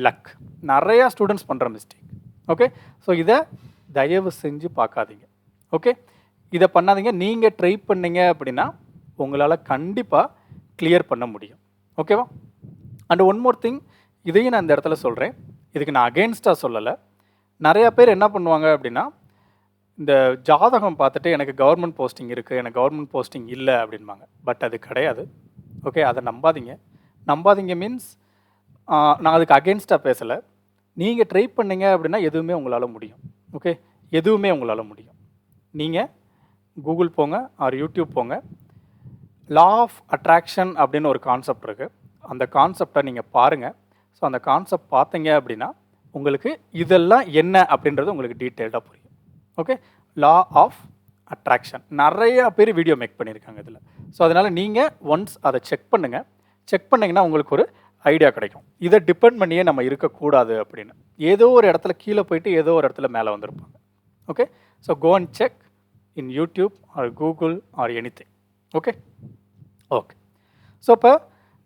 luck. நிறையா ஸ்டூடெண்ட்ஸ் பண்ணுற மிஸ்டேக். ஓகே, ஸோ இதை தயவு செஞ்சு பார்க்காதீங்க. ஓகே, இதை பண்ணாதீங்க. நீங்கள் ட்ரை பண்ணீங்க அப்படின்னா உங்களால் கண்டிப்பாக கிளியர் பண்ண முடியும். ஓகேவா? அண்ட் ஒன் மோர் திங், இதையும் நான் இந்த இடத்துல சொல்கிறேன், இதுக்கு நான் அகெயின்ஸ்டாக சொல்லலை. நிறையா பேர் என்ன பண்ணுவாங்க அப்படின்னா, இந்த ஜாதகம் பார்த்துட்டு எனக்கு கவர்மெண்ட் போஸ்டிங் இருக்குது, எனக்கு கவர்மெண்ட் போஸ்டிங் இல்லை அப்படின்பாங்க. பட் அது கிடையாது. ஓகே, அதை நம்பாதீங்க மீன்ஸ் நான் அதுக்கு அகெயின்ஸ்டாக பேசலை. நீங்கள் ட்ரை பண்ணீங்க அப்படின்னா எதுவுமே உங்களால் முடியும். ஓகே, எதுவுமே உங்களால் முடியும். நீங்கள் கூகுள் போங்க ஆர் யூடியூப் போங்க, லா ஆஃப் அட்ராக்ஷன் அப்படின்னு ஒரு கான்செப்ட் இருக்குது. அந்த கான்செப்டை நீங்கள் பாருங்கள். ஸோ அந்த கான்செப்ட் பார்த்தீங்க அப்படின்னா உங்களுக்கு இதெல்லாம் என்ன அப்படின்றது உங்களுக்கு டீட்டெயில்டாக புரியும். ஓகே, லா ஆஃப் அட்ராக்ஷன் நிறையா பேர் வீடியோ மேக் பண்ணியிருக்காங்க இதில். ஸோ அதனால் நீங்கள் ஒன்ஸ் அதை செக் பண்ணிங்கன்னா உங்களுக்கு ஒரு ஐடியா கிடைக்கும். இதை டிபெண்ட் பண்ணியே நம்ம இருக்கக்கூடாது அப்படின்னு. ஏதோ ஒரு இடத்துல கீழே போயிட்டு ஏதோ ஒரு இடத்துல மேலே வந்திருப்பாங்க. Okay, so go and check in YouTube or Google or anything. Okay okay so இப்போ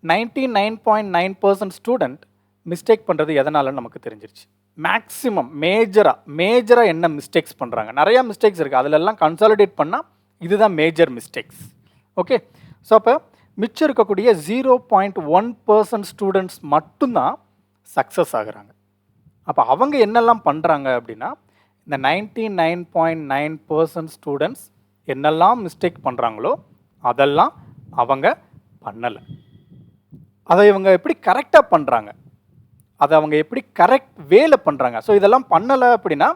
99.9% ஸ்டூடெண்ட் மிஸ்டேக் பண்ணுறது எதனாலன்னு நமக்கு தெரிஞ்சிருச்சு. மேக்ஸிமம் மேஜராக என்ன மிஸ்டேக்ஸ் பண்ணுறாங்க, நிறையா மிஸ்டேக்ஸ் இருக்குது, அதிலெல்லாம் கன்சாலிடேட் பண்ணால் இதுதான் மேஜர் மிஸ்டேக்ஸ். ஓகே, ஸோ அப்போ மிச்சம் இருக்கக்கூடிய 0.1% ஸ்டூடெண்ட்ஸ் மட்டும்தான் சக்ஸஸ் ஆகுறாங்க. அப்போ அவங்க என்னெல்லாம் பண்ணுறாங்க அப்படின்னா, இந்த 99.9% ஸ்டூடெண்ட்ஸ் என்னெல்லாம் மிஸ்டேக் பண்ணுறாங்களோ அதெல்லாம் அவங்க பண்ணலை. அதை இவங்க எப்படி கரெக்டாக பண்ணுறாங்க, அதை அவங்க எப்படி கரெக்ட் வேல பண்ணுறாங்க. ஸோ இதெல்லாம் பண்ணலை அப்படின்னா,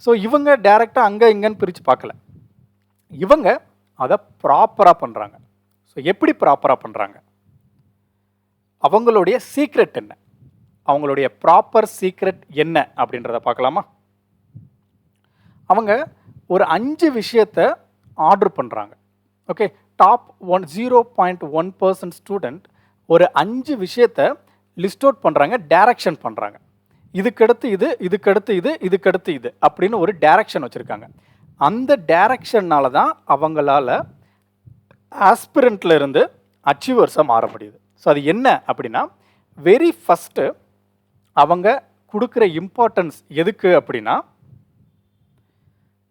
ஸோ இவங்க டைரெக்டாக அங்கே இங்கேன்னு பிரித்து பார்க்கல, இவங்க அதை ப்ராப்பராக பண்ணுறாங்க. ஸோ எப்படி ப்ராப்பராக பண்ணுறாங்க, அவங்களுடைய சீக்ரெட் என்ன, அவங்களுடைய ப்ராப்பர் சீக்ரெட் என்ன அப்படின்றத பார்க்கலாமா? அவங்க ஒரு 5 விஷயத்தை ஆர்டர் பண்ணுறாங்க. ஓகே, டாப் 0.1% ஸ்டூடெண்ட் ஒரு 5 விஷயத்தை லிஸ்ட் அவுட் பண்ணுறாங்க, டைரக்ஷன் பண்ணுறாங்க. இதுக்கடுத்து இது, இதுக்கடுத்து இது, இதுக்கடுத்து இது அப்படின்னு ஒரு டைரக்ஷன் வச்சுருக்காங்க. அந்த டைரக்ஷன்னால தான் அவங்களால ஆஸ்பிரண்ட்ல இருந்து அச்சீவர்ஸாக மாற முடியுது. ஸோ அது என்ன அப்படின்னா, வெரி ஃபஸ்ட்டு அவங்க கொடுக்குற இம்பார்ட்டன்ஸ் எதுக்கு அப்படின்னா,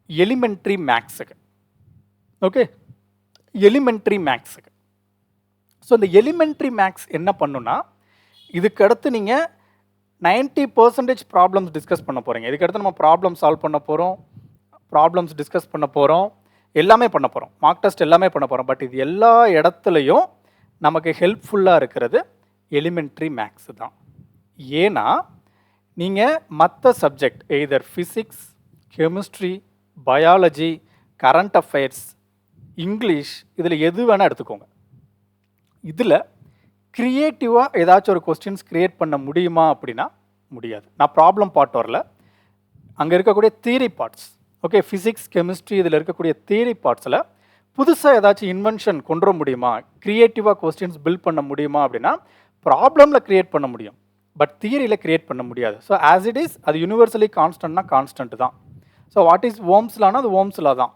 எலிமெண்ட்ரி மேக்ஸுக்கு. ஓகே, எலிமெண்ட்ரி மேக்ஸுக்கு. ஸோ இந்த எலிமெண்ட்ரி மேக்ஸ் என்ன பண்ணுன்னா, இதுக்கடுத்து நீங்கள் 90% ப்ராப்ளம்ஸ் டிஸ்கஸ் பண்ண போகிறீங்க. இதுக்கடுத்து நம்ம ப்ராப்ளம் சால்வ் பண்ண போகிறோம், ப்ராப்ளம்ஸ் டிஸ்கஸ் பண்ண போகிறோம், எல்லாமே பண்ண போகிறோம், மார்க் டெஸ்ட் எல்லாமே பண்ண போகிறோம். பட் இது எல்லா இடத்துலையும் நமக்கு ஹெல்ப்ஃபுல்லாக இருக்கிறது எலிமெண்ட்ரி மேக்ஸ் தான். ஏன்னா நீங்கள் மற்ற subject either physics, chemistry, biology, current affairs, English, இதில் எது வேணால் எடுத்துக்கோங்க. இதில் க்ரியேட்டிவாக ஏதாச்சும் ஒரு கொஸ்டின்ஸ் க்ரியேட் பண்ண முடியுமா அப்படின்னா முடியாது. நான் ப்ராப்ளம் பார்ட் வரல, அங்கே இருக்கக்கூடிய theory parts. Okay, physics, chemistry இதில் இருக்கக்கூடிய தியரி பார்ட்ஸில் புதுசாக ஏதாச்சும் இன்வென்ஷன் கொண்டு வர முடியுமா, க்ரியேட்டிவாக கொஸ்டின்ஸ் பில்ட் பண்ண முடியுமா அப்படின்னா ப்ராப்ளமில் க்ரியேட் பண்ண முடியும், பட் தியரியில் க்ரியேட் பண்ண முடியாது. ஸோ ஆஸ் இட் இஸ் அது யூனிவர்சலி கான்ஸ்டன்ட்னா கான்ஸ்டன்ட் தான். ஸோ வாட் இஸ் ஓம்ஸ்லானா அது ஓம்ஸ்லா தான்,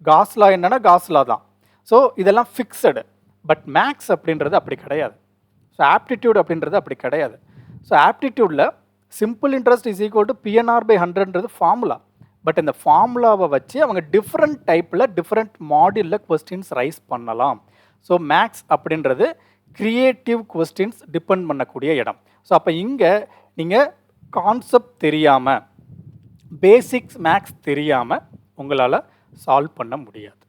காஸ்லா என்னன்னா காஸ்லா தான். ஸோ இதெல்லாம் ஃபிக்ஸடு. பட் மேக்ஸ் அப்படின்றது அப்படி கிடையாது. ஸோ ஆப்டிடியூட் அப்படின்றது அப்படி கிடையாது. ஸோ ஆப்டிடியூடில் simple interest is equal to PNR/100ன்றது ஃபார்முலா. பட் இந்த ஃபார்முலாவை வச்சு அவங்க டிஃப்ரெண்ட் டைப்பில் டிஃப்ரெண்ட் மாடியூலில் கொஸ்டின்ஸ் ரைஸ் பண்ணலாம். ஸோ மேக்ஸ் அப்படின்றது க்ரியேட்டிவ் கொஸ்டின்ஸ் டிபெண்ட் பண்ணக்கூடிய இடம். ஸோ அப்போ இங்கே நீங்கள் கான்செப்ட் தெரியாமல், பேசிக்ஸ் மேக்ஸ் தெரியாமல் உங்களால் சால்வ் பண்ண முடியாது.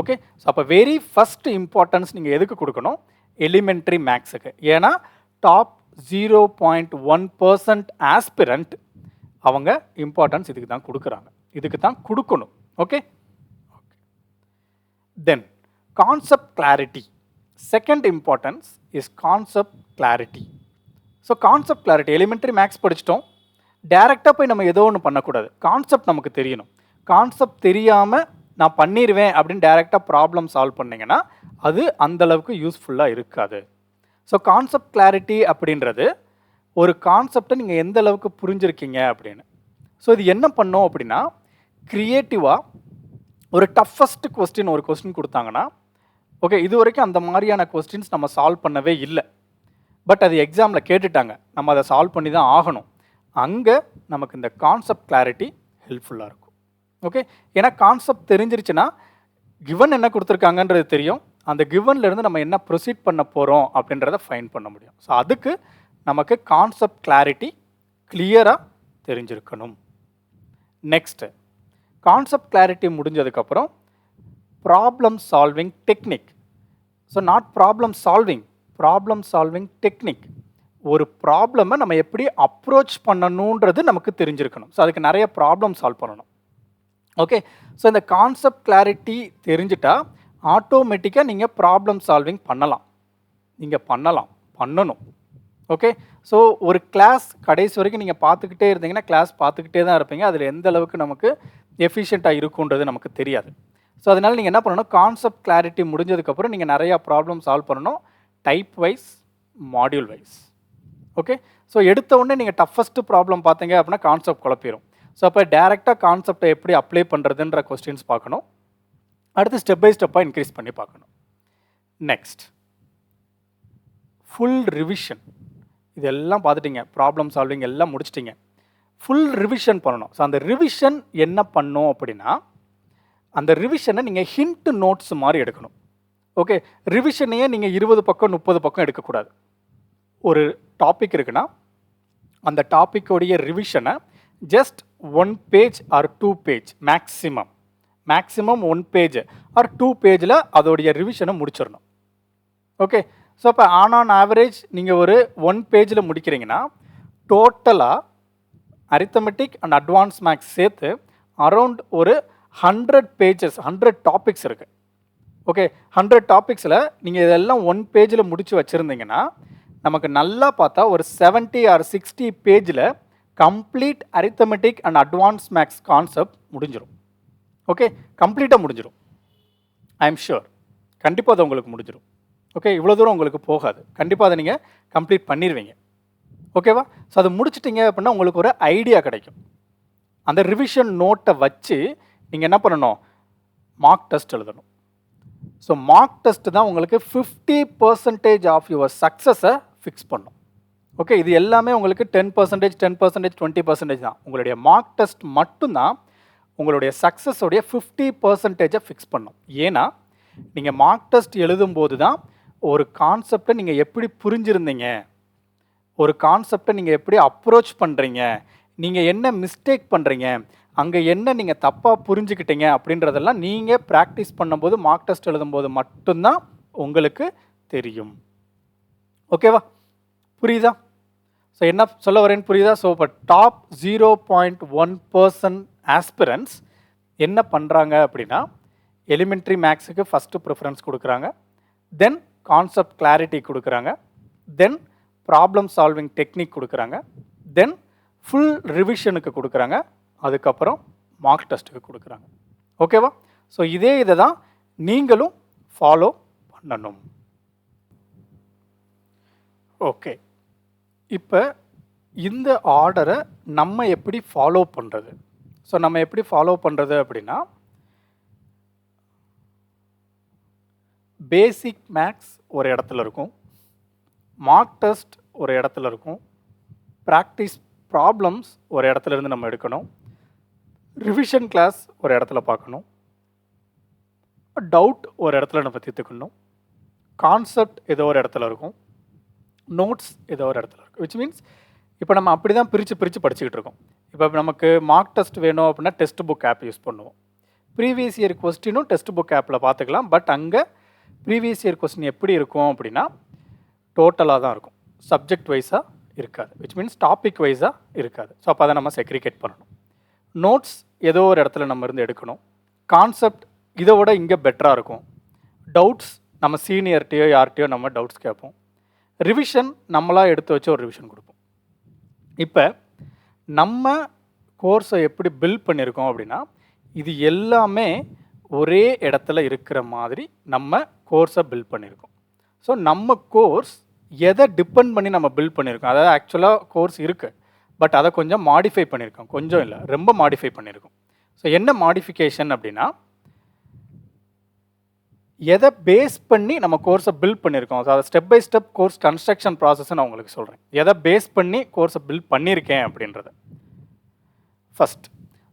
ஓகே, ஸோ அப்போ வெரி ஃபஸ்ட் இம்பார்ட்டன்ஸ் நீங்கள் எதுக்கு கொடுக்கணும், எலிமெண்ட்ரி மேக்ஸுக்கு. ஏன்னா டாப் 0.1% ஆஸ்பிரண்ட் அவங்க இம்பார்ட்டன்ஸ் இதுக்கு தான் கொடுக்குறாங்க, இதுக்கு தான் கொடுக்கணும். Okay, then concept clarity. Second importance is concept clarity. So concept clarity, elementary maths படிச்சிட்டோம், டைரெக்டாக போய் நம்ம ஏதோ ஒன்று பண்ணக்கூடாது, கான்செப்ட் நமக்கு தெரியணும். கான்செப்ட் தெரியாமல் நான் பண்ணிடுவேன் அப்படின்னு டைரெக்டாக ப்ராப்ளம் சால்வ் பண்ணிங்கன்னா அது அந்தளவுக்கு யூஸ்ஃபுல்லாக இருக்காது. ஸோ கான்செப்ட் கிளாரிட்டி அப்படின்றது ஒரு கான்செப்டை நீங்கள் எந்த அளவுக்கு புரிஞ்சிருக்கீங்க அப்படின்னு. ஸோ இது என்ன பண்ணோம் அப்படின்னா, க்ரியேட்டிவாக ஒரு டஃபஸ்ட் கொஸ்டின் ஒரு கொஸ்டின் கொடுத்தாங்கன்னா, ஓகே இது வரைக்கும் அந்த மாதிரியான கொஸ்டின்ஸ் நம்ம சால்வ் பண்ணவே இல்லை, பட் அது எக்ஸாமில் கேட்டுட்டாங்க, நம்ம அதை சால்வ் பண்ணி தான் ஆகணும். அங்கே நமக்கு இந்த கான்செப்ட் கிளாரிட்டி ஹெல்ப்ஃபுல்லாக இருக்கும். ஓகே, ஏன்னா கான்செப்ட் தெரிஞ்சிருச்சுன்னா கிவன் என்ன கொடுத்துருக்காங்கன்றது தெரியும், அந்த கிவன்லேருந்து நம்ம என்ன ப்ரொசீட் பண்ண போகிறோம் அப்படின்றத ஃபைன் பண்ண முடியும். ஸோ அதுக்கு நமக்கு கான்செப்ட் கிளாரிட்டி கிளியராக தெரிஞ்சிருக்கணும். நெக்ஸ்ட்டு கான்செப்ட் கிளாரிட்டி முடிஞ்சதுக்கப்புறம் problem solving technique. So not problem solving technique. ஒரு ப்ராப்ளமை நம்ம எப்படி அப்ரோச் பண்ணணுன்றது நமக்கு தெரிஞ்சிருக்கணும். ஸோ அதுக்கு நிறைய ப்ராப்ளம் சால்வ் பண்ணணும். ஓகே, ஸோ இந்த கான்செப்ட் கிளாரிட்டி தெரிஞ்சிட்டா ஆட்டோமேட்டிக்காக நீங்கள் ப்ராப்ளம் சால்விங் பண்ணணும். ஓகே, ஸோ ஒரு கிளாஸ் கடைசி வரைக்கும் நீங்கள் பார்த்துக்கிட்டே இருந்தீங்கன்னா கிளாஸ் பார்த்துக்கிட்டே தான் இருப்பீங்க, அதில் எந்த அளவுக்கு நமக்கு எஃபிஷியண்ட்டாக இருக்குன்றது நமக்கு தெரியாது. ஸோ அதனால் நீங்கள் என்ன பண்ணணும், கான்செப்ட் கிளாரிட்டி முடிஞ்சதுக்கப்புறம் நீங்கள் நிறையா ப்ராப்ளம் சால்வ் பண்ணணும், type wise, module wise. Okay, so எடுத்த உடனே நீங்கள் டஃபஸ்ட்டு ப்ராப்ளம் பார்த்தீங்க அப்படின்னா கான்செப்ட் குழப்பிடும். ஸோ அப்போ டேரெக்டாக கான்செப்டை எப்படி அப்ளை பண்ணுறதுன்ற கொஸ்டின்ஸ் பார்க்கணும், அடுத்து ஸ்டெப் பை ஸ்டெப்பாக இன்க்ரீஸ் பண்ணி பார்க்கணும். Next full revision. இதெல்லாம் பார்த்துட்டிங்க, ப்ராப்ளம் சால்விங் எல்லாம் முடிச்சிட்டிங்க, ஃபுல் ரிவிஷன் பண்ணணும். ஸோ அந்த ரிவிஷன் என்ன பண்ணும் அப்படின்னா, அந்த ரிவிஷனை நீங்கள் ஹிண்ட் நோட்ஸ் மாதிரி எடுக்கணும். ஓகே, ரிவிஷனையே நீங்கள் 20 பக்கம் 30 பக்கம் எடுக்கக்கூடாது. ஒரு டாபிக் இருக்குன்னா அந்த டாப்பிக்கோடைய ரிவிஷனை just 1 page or 2 page maximum 1 page or 2 பேஜில் அதோடைய ரிவிஷனை முடிச்சிடணும். ஓகே, ஸோ இப்போ ஆன் ஆவரேஜ் நீங்கள் ஒரு 1 பேஜில் முடிக்கிறீங்கன்னா டோட்டலாக அரித்தமெட்டிக் அண்ட் அட்வான்ஸ் மேக்ஸ் சேர்த்து அரௌண்ட் ஒரு 100 பேஜஸ் 100 டாபிக்ஸ் இருக்குது. ஓகே, 100 டாபிக்ஸில் நீங்கள் இதெல்லாம் 1 பேஜில் முடித்து வச்சுருந்தீங்கன்னா நமக்கு நல்லா பார்த்தா ஒரு 70 ஆர் 60 பேஜில் complete arithmetic and advance maths concept முடிஞ்சிடும். ஓகே, கம்ப்ளீட்டாக முடிஞ்சிடும். ஐ எம் ஷுர் கண்டிப்பாக அது உங்களுக்கு முடிஞ்சிடும். ஓகே, இவ்வளோ தூரம் உங்களுக்கு போகாது, கண்டிப்பாக அதை நீங்கள் கம்ப்ளீட் பண்ணிடுவீங்க. ஓகேவா? ஸோ அதை முடிச்சிட்டிங்க அப்படின்னா உங்களுக்கு ஒரு ஐடியா கிடைக்கும். அந்த ரிவிஷன் நோட்டை வச்சு நீங்கள் என்ன பண்ணணும், மார்க் டெஸ்ட் எழுதணும். ஸோ மார்க் டெஸ்ட் தான் உங்களுக்கு 50% ஆஃப் யுவர் சக்ஸஸை ஃபிக்ஸ் பண்ணும். ஓகே, இது எல்லாமே உங்களுக்கு 10%, 10%, 20% தான். உங்களுடைய மார்க் டெஸ்ட் மட்டும்தான் உங்களுடைய சக்ஸஸோடைய 50%-ஐ ஃபிக்ஸ் பண்ணும். ஏன்னா நீங்கள் மார்க் டெஸ்ட் எழுதும்போது தான் ஒரு கான்செப்டை நீங்கள் எப்படி புரிஞ்சிருந்தீங்க, ஒரு கான்செப்டை நீங்கள் எப்படி அப்ரோச் பண்ணுறீங்க, நீங்கள் என்ன மிஸ்டேக் பண்ணுறீங்க, அங்கே என்ன நீங்கள் தப்பாக புரிஞ்சுக்கிட்டீங்க அப்படின்றதெல்லாம் நீங்கள் ப்ராக்டிஸ் பண்ணும்போது மார்க் டெஸ்ட் எழுதும்போது மட்டும்தான் உங்களுக்கு தெரியும். ஓகேவா? புரியுதா? ஸோ என்ன சொல்ல வரேன்னு புரியுதா? ஸோ இப்போ டாப் 0.1% ஆஸ்பிரன்ஸ் என்ன பண்ணுறாங்க அப்படின்னா எலிமெண்ட்ரி மேக்ஸுக்கு ஃபஸ்ட்டு ப்ரிஃபரன்ஸ் கொடுக்குறாங்க, தென் கான்செப்ட் கிளாரிட்டி கொடுக்குறாங்க, தென் ப்ராப்ளம் சால்விங் டெக்னிக் கொடுக்குறாங்க, தென் ஃபுல் ரிவிஷனுக்கு கொடுக்குறாங்க, அதுக்கப்புறம் மார்க் டெஸ்ட்டுக்கு கொடுக்குறாங்க. ஓகேவா? ஸோ இதை தான் நீங்களும் ஃபாலோ பண்ணணும். ஓகே, இப்போ இந்த ஆர்டரை நம்ம எப்படி ஃபாலோ பண்ணுறது? ஸோ நம்ம எப்படி ஃபாலோ பண்ணுறது அப்படின்னா பேசிக் மேக்ஸ் ஒரு இடத்துல இருக்கும், மார்க் டெஸ்ட் ஒரு இடத்துல இருக்கும், ப்ராக்டிஸ் ப்ராப்ளம்ஸ் ஒரு இடத்துல இருந்து நம்ம எடுக்கணும், ரிவிஷன் கிளாஸ் ஒரு இடத்துல பார்க்கணும், டவுட் ஒரு இடத்துல நம்ம தீர்த்துக்கணும், கான்செப்ட் ஏதோ ஒரு இடத்துல இருக்கும், நோட்ஸ் ஏதோ ஒரு இடத்துல இருக்கும். விச் மீன்ஸ் இப்போ நம்ம அப்படி தான் பிரித்து படிச்சுக்கிட்டு இருக்கோம். இப்போ நமக்கு மார்க் டெஸ்ட் வேணும் அப்படின்னா டெஸ்ட் புக் ஆப் யூஸ் பண்ணுவோம். ப்ரீவியஸ் இயர் கொஸ்டினும் டெஸ்ட் புக் ஆப்பில் பார்த்துக்கலாம். பட் அங்கே ப்ரீவியஸ் இயர் கொஸ்டின் எப்படி இருக்கும் அப்படின்னா டோட்டலாக தான் இருக்கும், சப்ஜெக்ட் வைஸாக இருக்காது. விச் மீன்ஸ் டாபிக் வைஸாக இருக்காது. ஸோ அப்போ அதை நம்ம செக்ரிகேட் பண்ணணும். நோட்ஸ் ஏதோ ஒரு இடத்துல நம்ம இருந்து எடுக்கணும், கான்செப்ட் இதை விட இங்கே பெட்டராக இருக்கும், டவுட்ஸ் நம்ம சீனியர்கிட்டையோ யார்கிட்டையோ நம்ம டவுட்ஸ் கேட்போம், ரிவிஷன் நம்மளாக எடுத்து வச்சு ஒரு ரிவிஷன் கொடுப்போம். இப்போ நம்ம கோர்ஸை எப்படி பில்ட் பண்ணியிருக்கோம் அப்படின்னா இது எல்லாமே ஒரே இடத்துல இருக்கிற மாதிரி நம்ம கோர்ஸை பில்ட் பண்ணியிருக்கோம். ஸோ நம்ம கோர்ஸ் எதை டிபெண்ட் பண்ணி நம்ம பில்ட் பண்ணியிருக்கோம், அதாவது ஆக்சுவலாக கோர்ஸ் இருக்குது, பட் அதை கொஞ்சம் மாடிஃபை பண்ணியிருக்கோம். கொஞ்சம் இல்லை, ரொம்ப மாடிஃபை பண்ணியிருக்கோம். ஸோ என்ன மாடிஃபிகேஷன் அப்படின்னா எதை பேஸ் பண்ணி நம்ம கோர்ஸை பில்ட் பண்ணியிருக்கோம், அதாவது step by step course construction process நான் உங்களுக்கு சொல்கிறேன். எதை பேஸ் பண்ணி கோர்ஸை பில்ட் பண்ணியிருக்கேன் அப்படின்றத ஃபஸ்ட்.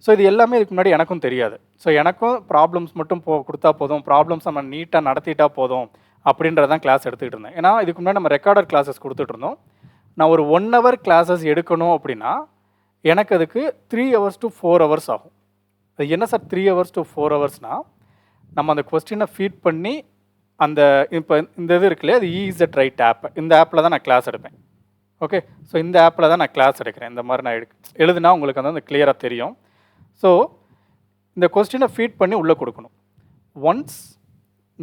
ஸோ இது எல்லாமே இதுக்கு முன்னாடி எனக்கும் தெரியாது. ஸோ எனக்கும் ப்ராப்ளம்ஸ் மட்டும் கொடுத்தா போதும், ப்ராப்ளம்ஸ் நம்ம நீட்டாக நடத்திட்டா போதும் அப்படின்றதான் கிளாஸ் எடுத்துக்கிட்டு இருந்தேன். ஏன்னா இதுக்கு முன்னாடி நம்ம ரெக்கார்டர் கிளாஸஸ் கொடுத்துட்டு இருந்தோம். நான் ஒரு 1 hour கிளாஸஸ் எடுக்கணும் அப்படின்னா எனக்கு அதுக்கு 3 hours to 4 hours ஆகும். அது என்ன சார் 3 hours to 4 hoursனால் நம்ம அந்த கொஸ்டினை ஃபீட் பண்ணி அந்த இப்போ இந்த இது இருக்குல்லையே அது இஸ் ரைட் ஆப், இந்த ஆப்பில் தான் நான் கிளாஸ் எடுப்பேன். ஓகே, ஸோ இந்த ஆப்பில் தான் நான் கிளாஸ் எடுக்கிறேன். இந்த மாதிரி நான் எழுதுனா உங்களுக்கு வந்து கிளியராக தெரியும். ஸோ இந்த கொஸ்டினை ஃபீட் பண்ணி உள்ளே கொடுக்கணும். ஒன்ஸ்